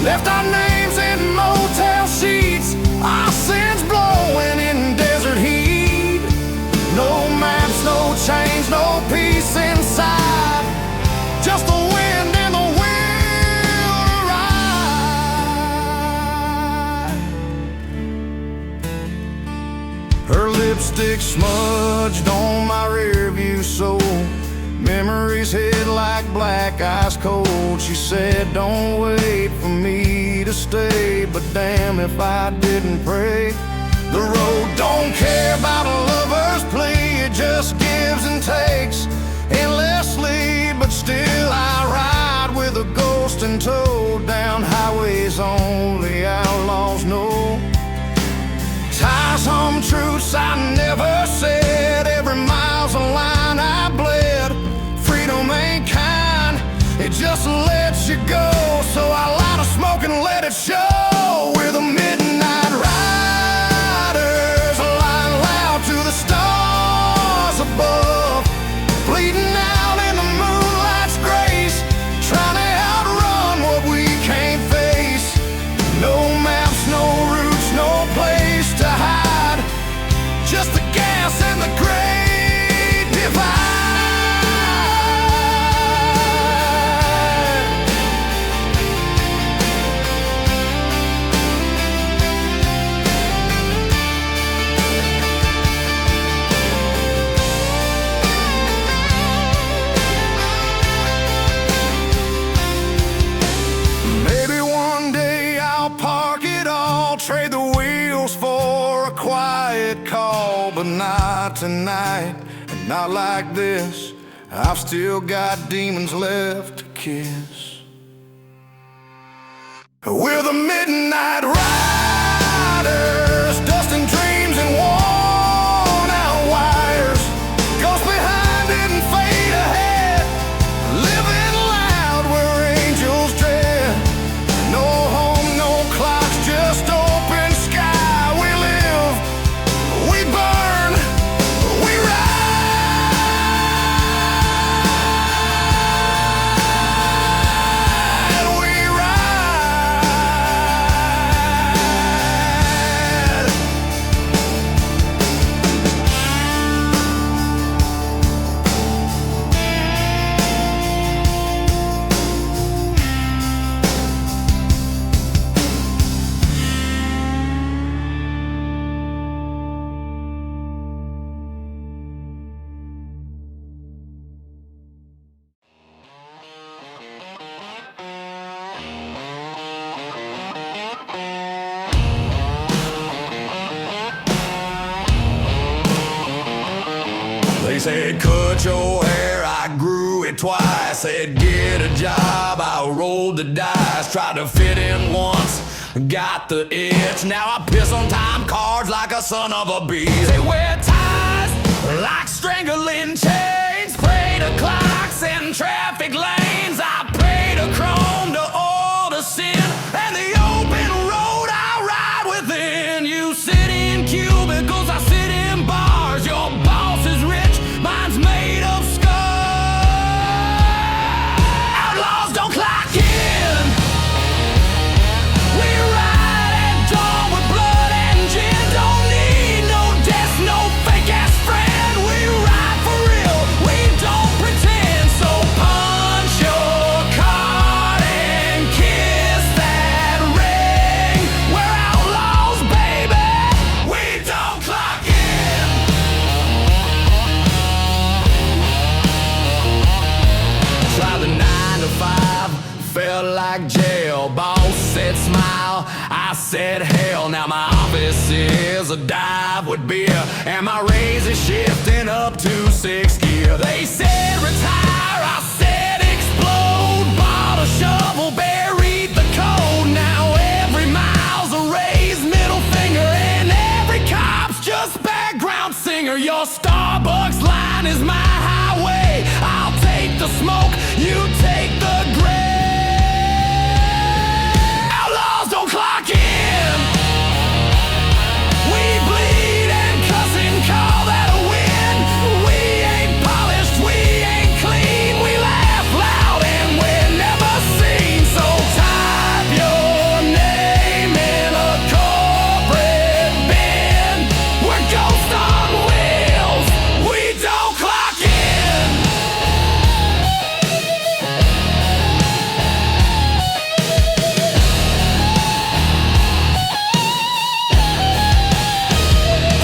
Left our names in motel sheets, our sins blowing in desert heat. No maps, no change, no peace inside, just the wind and the will to ride. Her lipstick smudged on my rearview soul. Memories hit like black ice cold. She said, don't wait for me to stay, but damn if I didn't pray. The road don't care about a lover's plea, it just gives and takes endlessly. But still I ride with a ghost in tow, down highways only outlaws know. Ties home truths I never said, every mile's a line I bled. Freedom ain't kind, it just lets you go, so I light a smoke and let it show. We're the midnight riders, lying loud to the stars above, bleeding out in the moonlight's grace, trying to outrun what we can't face. No maps, no routes, no place to hide, just the gas and the great divide. Maybe one day I'll park it all, trade the wheels for a quiet call, but not tonight, and not like this. I've still got demons left to kiss. We're the midnight riders, dusting dreams and worn out wires. Ghosts behind didn't fade ahead, living loud where angels dread. No home, no clocks, just open sky. We live, we burn, we ride, we ride. They said, cut your hair, I grew it twice. Said, get a job, I rolled the dice. Tried to fit in once, got the itch. Now I piss on time cards like a son of a bitch. They wear ties like strangling chains. Pray to clocks and traffic lanes. I pray to chrome, to oil, to sin, and the open road I ride within. You sit in cubicles, I sit in bars. Your boss is rich, mine's made of scars. Outlaws don't clock in. We ride at dawn with blood and gin. Don't need no desk, no fake ass friend. We ride for real, we don't pretend. So punch felt like jail. Boss said smile, I said hell. Now my office is a dive with beer, and my raise is shifting up to 6th gear. They said retire, I said explode. Bought a shovel, buried the code. Now every mile's a raised middle finger, and every cop's just background singer. Your Starbucks line is my highway. I'll take the smoke, you take the gray. Outlaws don't clock in. We bleed and cuss and call that a win. We ain't polished, we ain't clean. We laugh loud and we're never seen. So type your name in a corporate bin. We're ghost on wheels, we don't clock in.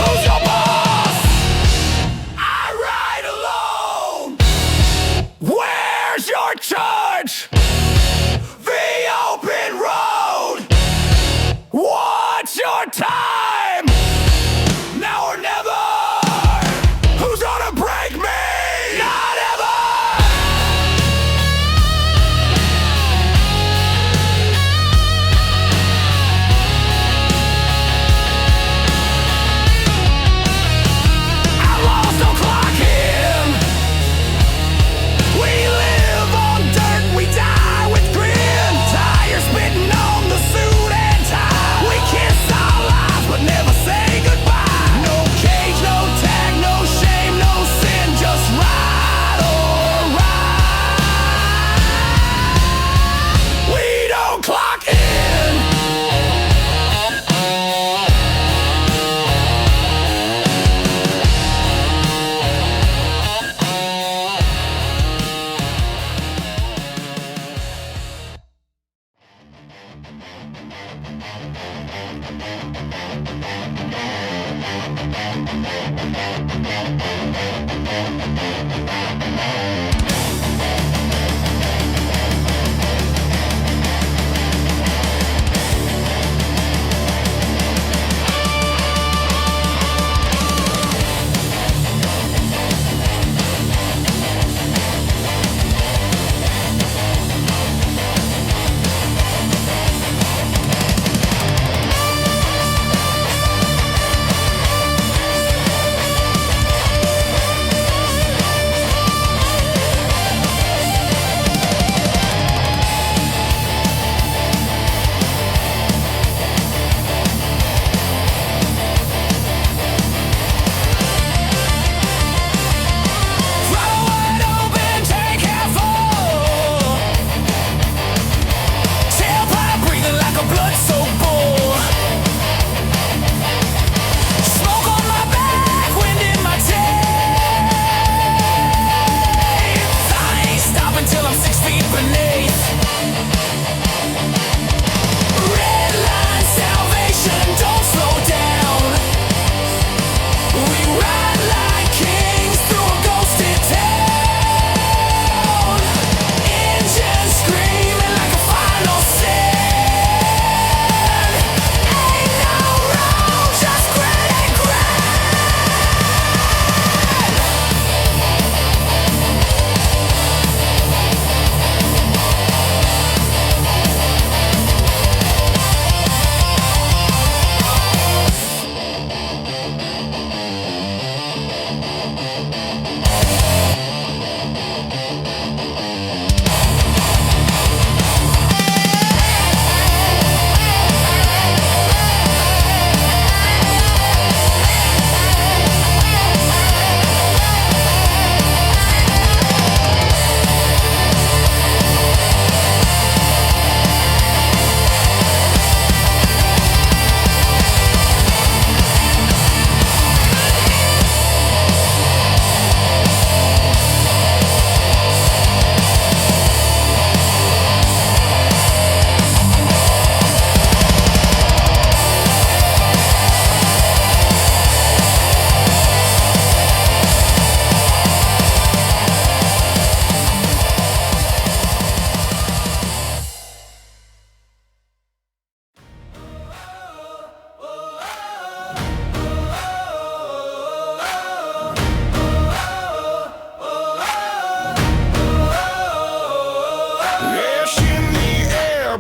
Who's your boss? I ride alone. Where's your church? The open road. What's your time? Now or never. Who's gonna break me? Not ever. Outlaws don't clock in. We live on dirt, we die with grin. Tires spitting on the suit and tie. We kiss our lives but never say goodbye. No cage, no tag, no shame, no sin. Just ride or ride. We don't clock in.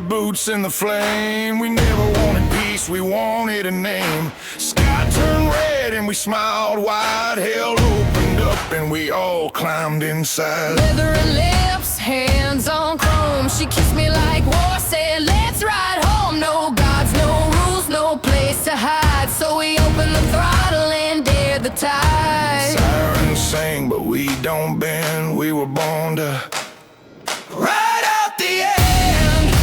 boots in the flame. We never wanted peace, we wanted a name. Sky turned red and we smiled wide. Hell opened up and we all climbed inside. Leather and lips, hands on chrome. She kissed me like war, said let's ride home. No gods, no rules, no place to hide. So we opened the throttle and dared the tide. Sirens sang but we don't bend. We were born to ride out the end.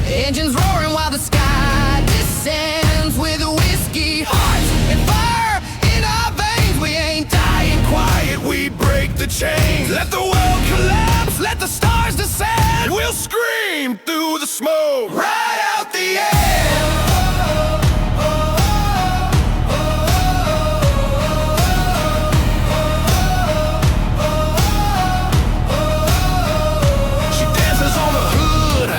Engines roaring while the sky descends. With a whiskey, hearts and fire in our veins. We ain't dying Quiet, we break the chains. Let the world collapse, let the stars descend. We'll scream through the smoke, ride out the end. She dances on the hood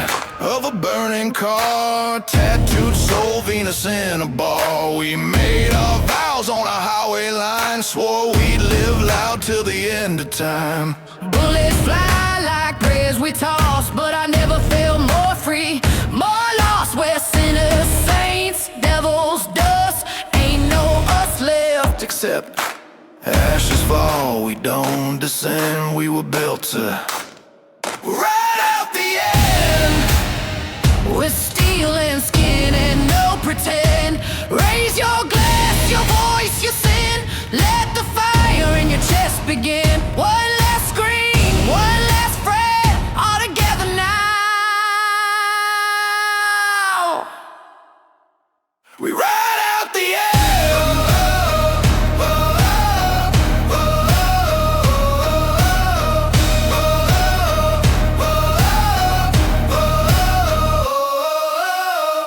of a burning car. Tattooed soul, Venus in a bar. We made our vows on a highway line. Swore we'd live loud till the end of time. Bullets fly like prayers we toss, but I never felt more free, more lost. We're sinners, saints, devils, dust. Ain't no us left. Except ashes fall, we don't descend. We were built to ride out the end. With steel and skin and no pretend. Raise your glass, your voice, your sin. Let the fire in your chest begin. One last scream, one last fret. All together now. We ride out the end.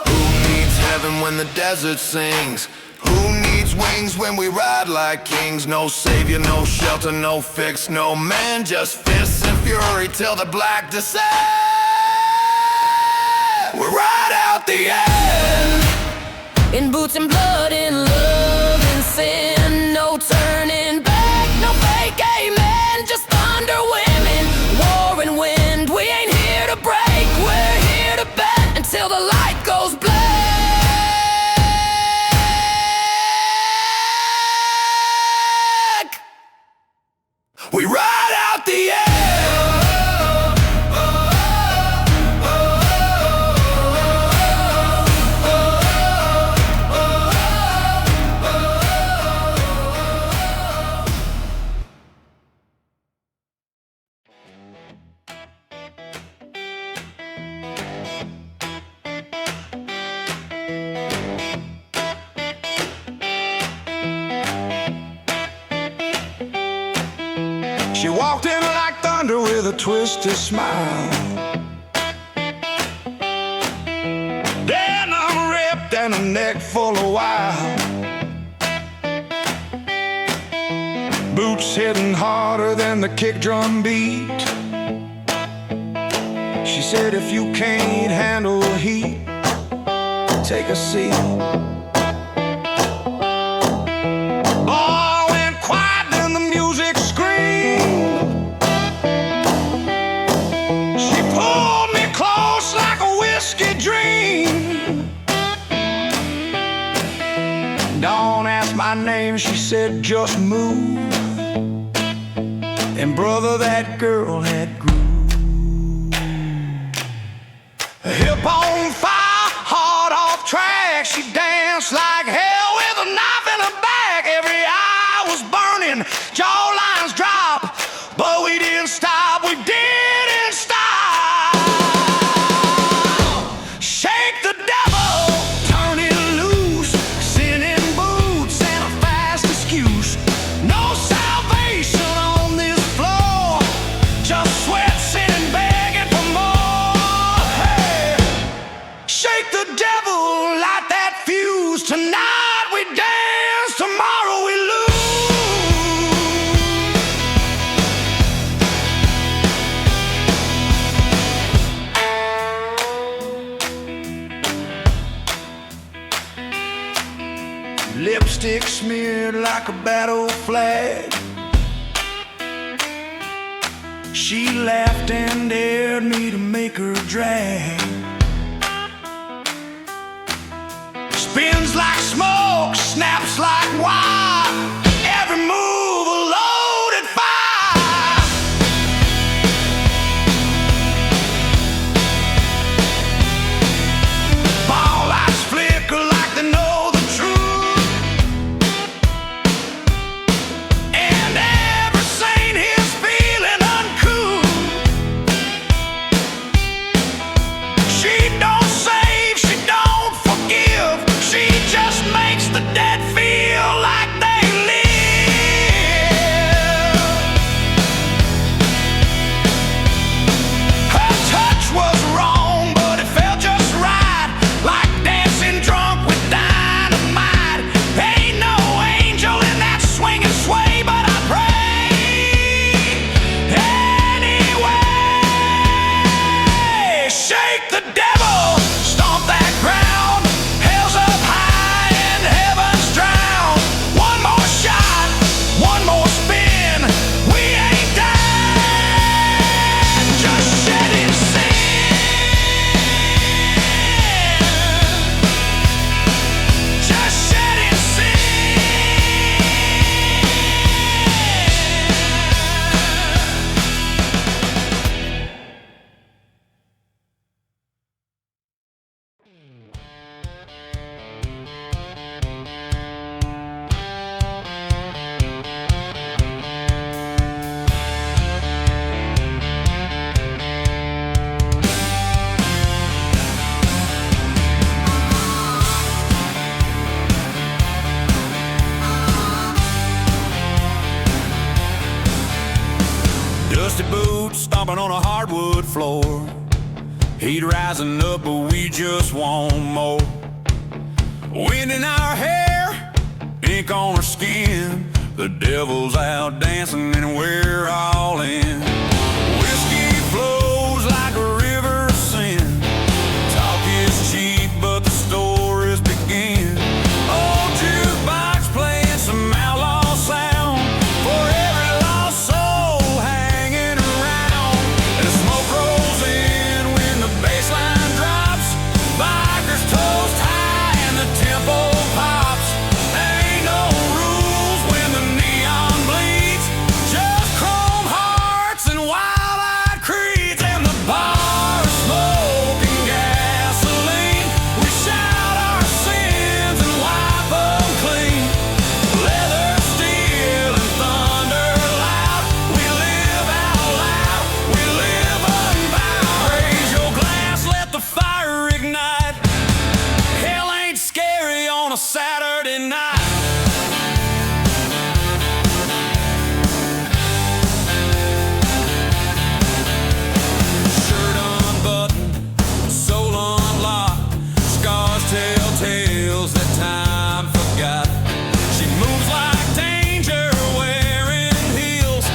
Who needs heaven when the desert sings? Who needs wings when we ride like kings? No savior, no shelter, no fix, no man, just fists and fury till the black descend. We ride out the end. In boots and blood, in love and sin. No turning back, no fake amen. Just thunder, women, war and wind. We ain't here to break, we're here to bend until the light goes black. We ride out the end. She walked in like thunder with a twisted smile. Denim ripped and a neck full of wild. Boots hitting harder than the kick drum beat. She said if you can't handle the heat, take a seat. Boy went quiet and the music screamed. She pulled me close like a whiskey dream. Don't ask my name, she said just move. And brother, that girl had groove. Hip on fire, heart off track. She danced like hell with a knife in her back. Every eye was burning, jawlines dropped. But we didn't stop, we didn't stop. Shake the devil, turn it loose. Sin in boots and a fast excuse. No salvation on this floor, just sweat sitting begging for more. Hey, shake the devil, light that fuse. Tonight we dance, tomorrow we lose. Lipstick smeared like a battle flag. She laughed and dared me to make her drag. stomping on a hardwood floor. Heat rising up, but we just want more. Wind in our hair, ink on our skin. The devil's out dancing and we're all in. Whiskey flows like a river of sin. Talk is cheap, but the stories begin. Old jukebox playing some outlaw sound for every lost soul hanging around. And the smoke rolls in when the bass line drops. Bikers toast high and the tempo pops. Ain't no rules when the neon bleeds. Just chrome hearts and wild-eyed creeds. And the bar is smoking gasoline. We shout our sins and wipe them clean. Leather, steel, and thunder loud. We live out loud. We live unbound. Raise your glass, let the fire ignite. Hell ain't scary on a Saturday night. Shirt unbuttoned, soul unlocked. Scars tell tales that time forgot. She moves like danger, wearing heels.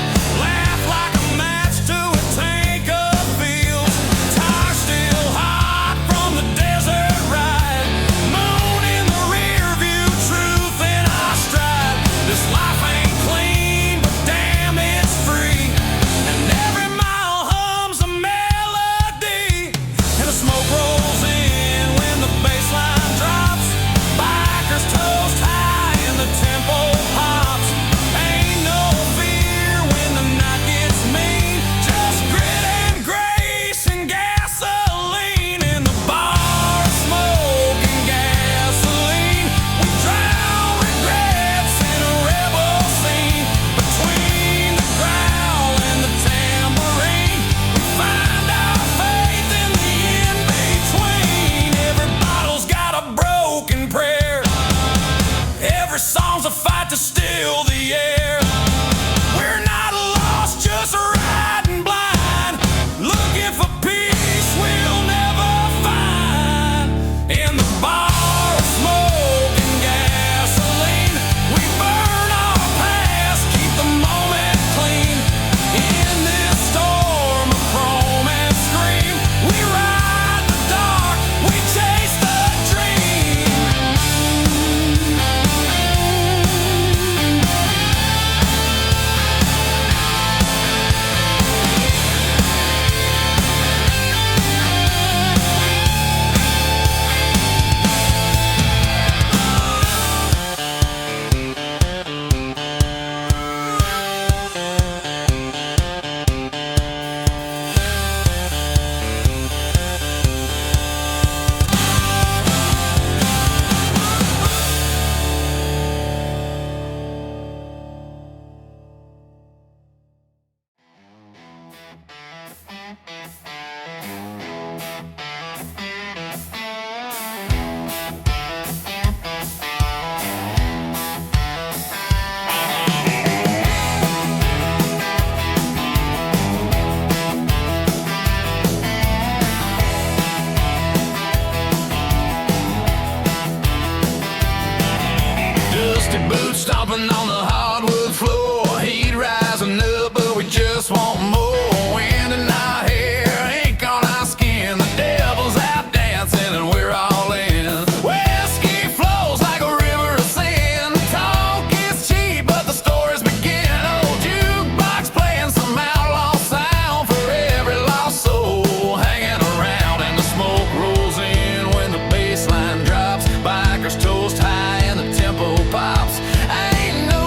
Laugh like a match to a tank of feels. Tire still hot from the desert ride. Moon in the rear view, truth in our stride. This life ain't clean, but damn it's free. And every mile hums a melody. And the smoke rolls in when the bass line drops. Bikers toast high and the tempo pops. Ain't no fear when the night gets mean. Just grit and grace and gasoline. In the bar, smoking gasoline. We drown regrets in a rebel scene. Between the growl and the tambourine, we find our faith in the in-between. Every bottle's got a broken prayer. Every song's a fight to still the air. We're not lost, just riding blind. Looking for peace we'll never find. In the bar, smoking gasoline. We burn our past, keep the moment clean. In this storm of chrome and scream, we ride the dark, we chase the dream. Dusty boots stomping on the hardwood floor. Heat rising up, but we just want more. Wind in our hair, ink on our skin. The devil's out dancing and we're all in. Whiskey flows like a river of sin. Talk is cheap, but the stories begin. Old jukebox playing some outlaw sound for every lost soul hanging around. And the smoke rolls in when the bass line drops. Bikers toast high and the tempo pops. Ain't no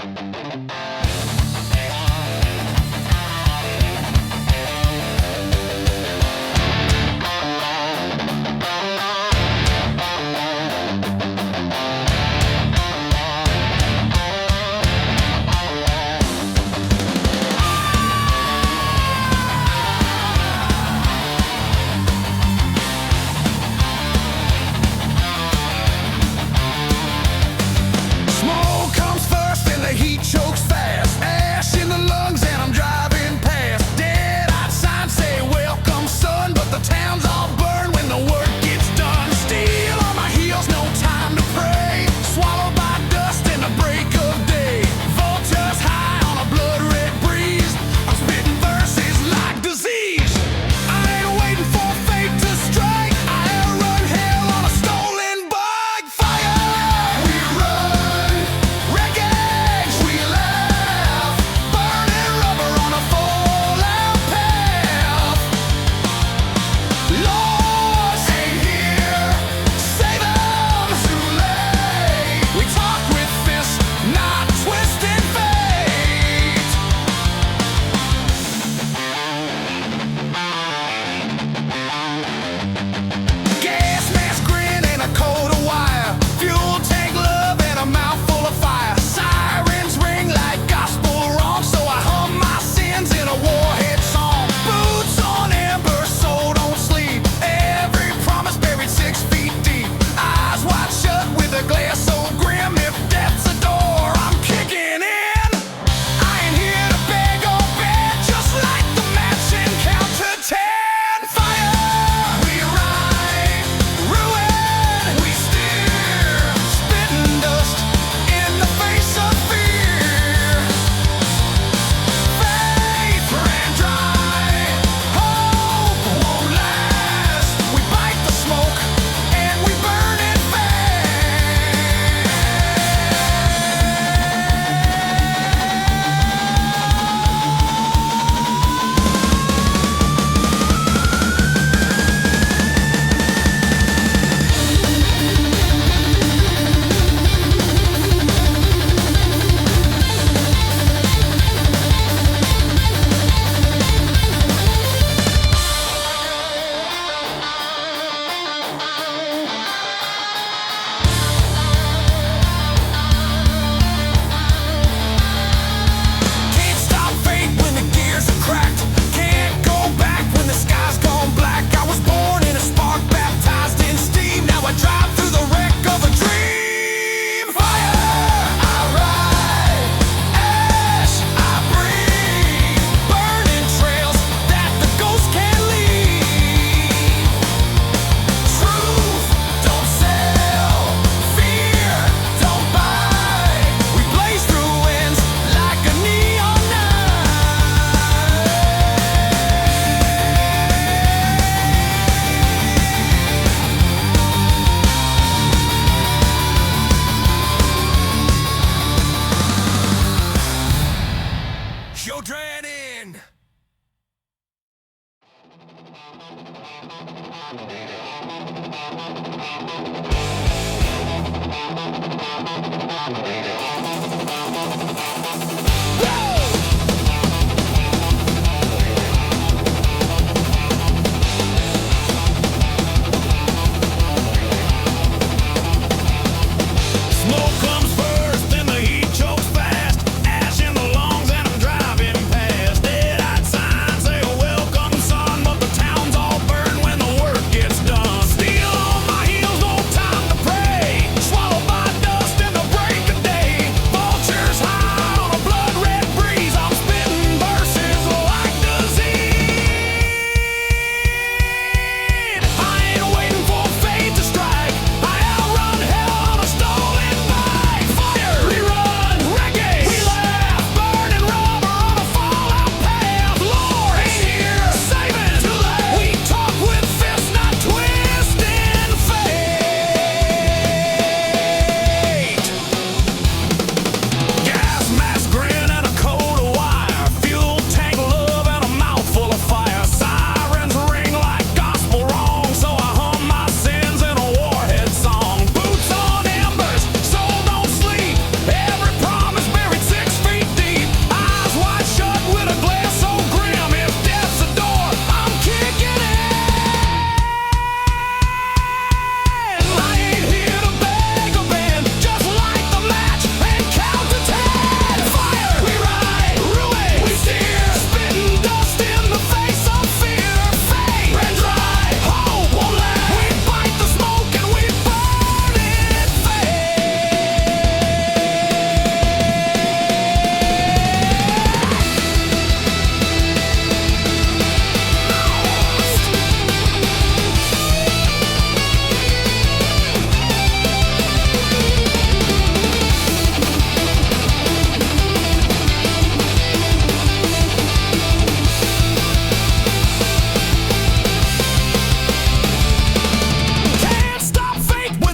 Smoke comes first and the heat shows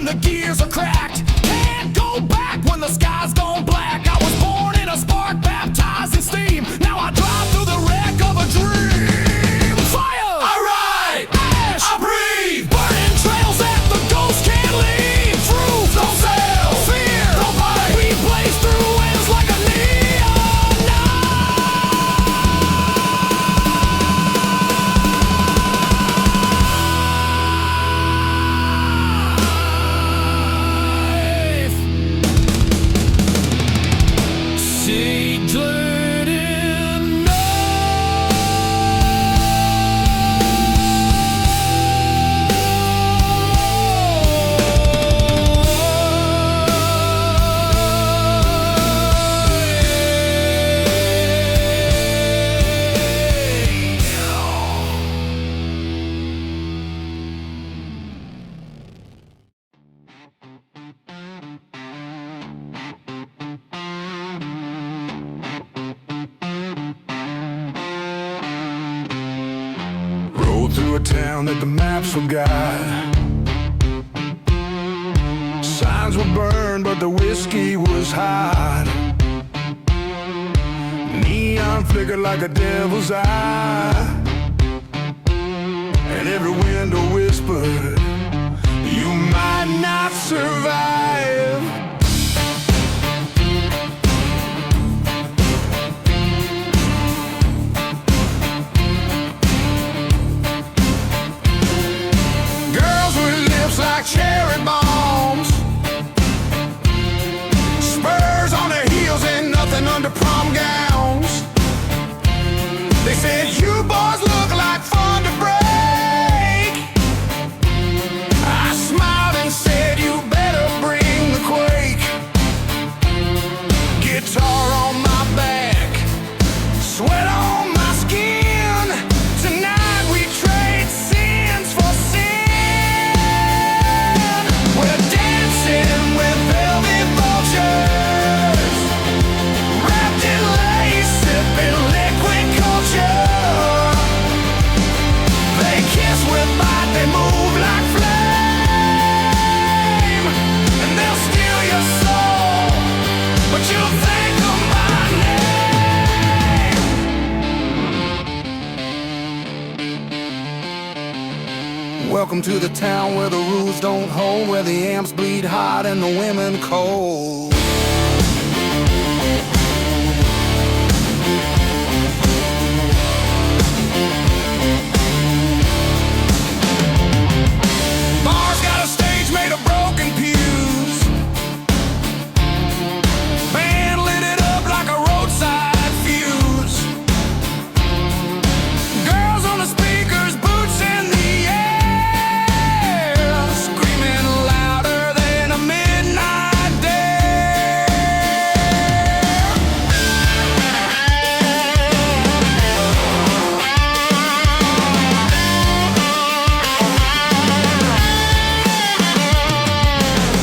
the gears are cracked. Can't go back when the sky's gone black. I was born in a spark, baptized in steam. Now I drive through the wreck of a dream. Fire! I ride! Ash! I breathe! Burning trails that the ghosts can't leave. Truth don't sell! Fear don't bite! We blaze through ends like a neon knife. Seeded in Rode through a town that the maps forgot. Signs were burned, but the whiskey was hot. Neon flickered like a devil's eye, and every window whispered, you might not survive. Girls with lips like cherry bombs, spurs on their heels and nothing under prom gowns. They said you boys look like fun to break. I smiled and said you better bring the quake. Guitar on my back, sweat on my skin. Tonight we trade sins for sin. We're dancing with velvet vultures, wrapped in lace, sipping liquid culture. They kiss with bite, they move like flame, and they'll steal your soul, but you'll think of my name. Welcome to the town where the rules don't hold, where the amps bleed hot and the women cold. Bar's got a stage made of broken pews. Band lit it up like a roadside fuse. Girls on the speakers, boots in the air, screaming louder than a midnight dare.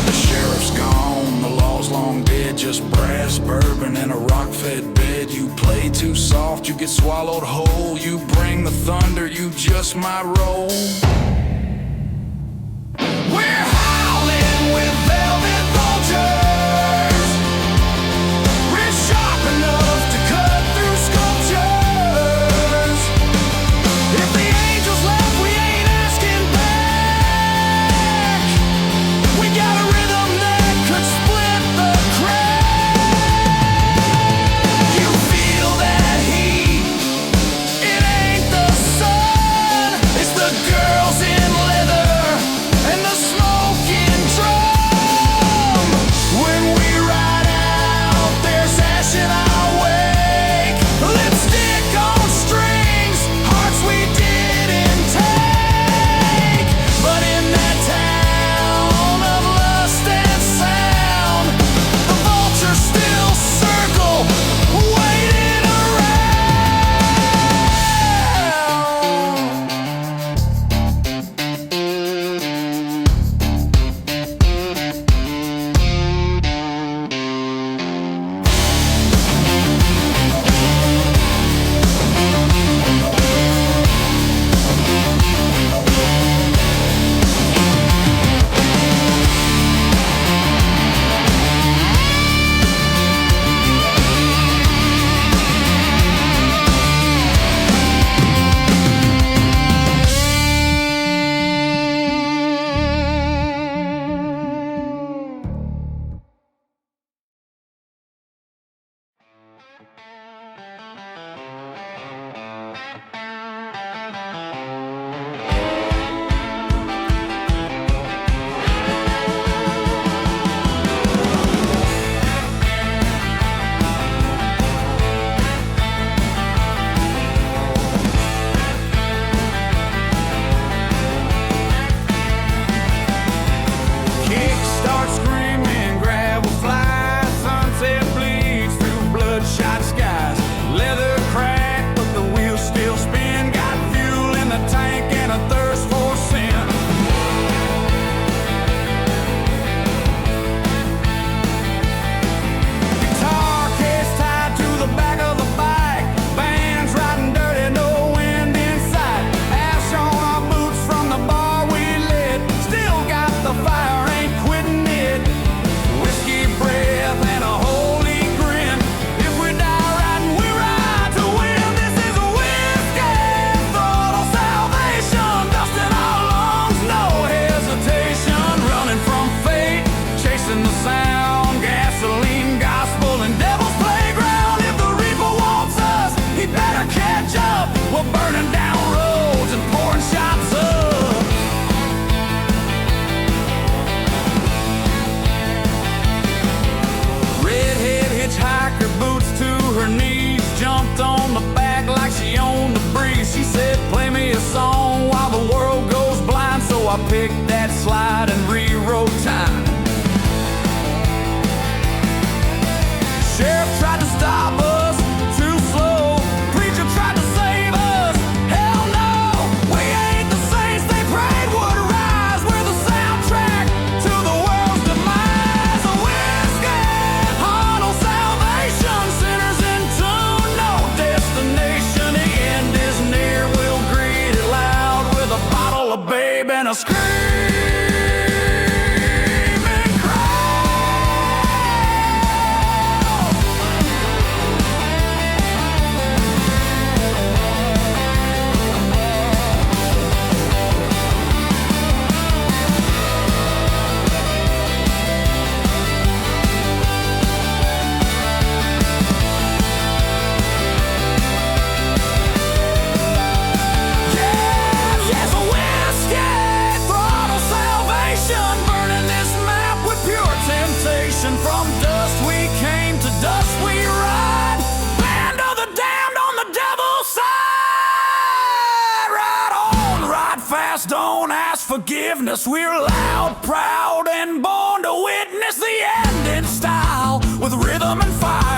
The sheriff's gone, the law's long dead, just brass, bourbon, and a rock-fed bed. You play too soft, you get swallowed whole. You bring the thunder, you just might roll. We're howling with velvet vultures, we're sharp enough to cut through sculptures. If the angels left, we ain't asking back. We got a rhythm that could split the crack. You feel that heat, it ain't the sun, it's the girl I picked that slide and rewrote time. Sheriff tried to stop us, too slow. Preacher tried to save us, hell no. We ain't the saints they prayed would rise. We're the soundtrack to the world's demise. A whiskey, hollow salvation, sinners in tune, no destination. The end is near, we'll greet it loud with a bottle of Babe and a scream. From dust we came, to dust we ride. Band of the damned on the devil's side. Ride on, ride fast, don't ask forgiveness. We're loud, proud, and born to witness the end in style, with rhythm and fire.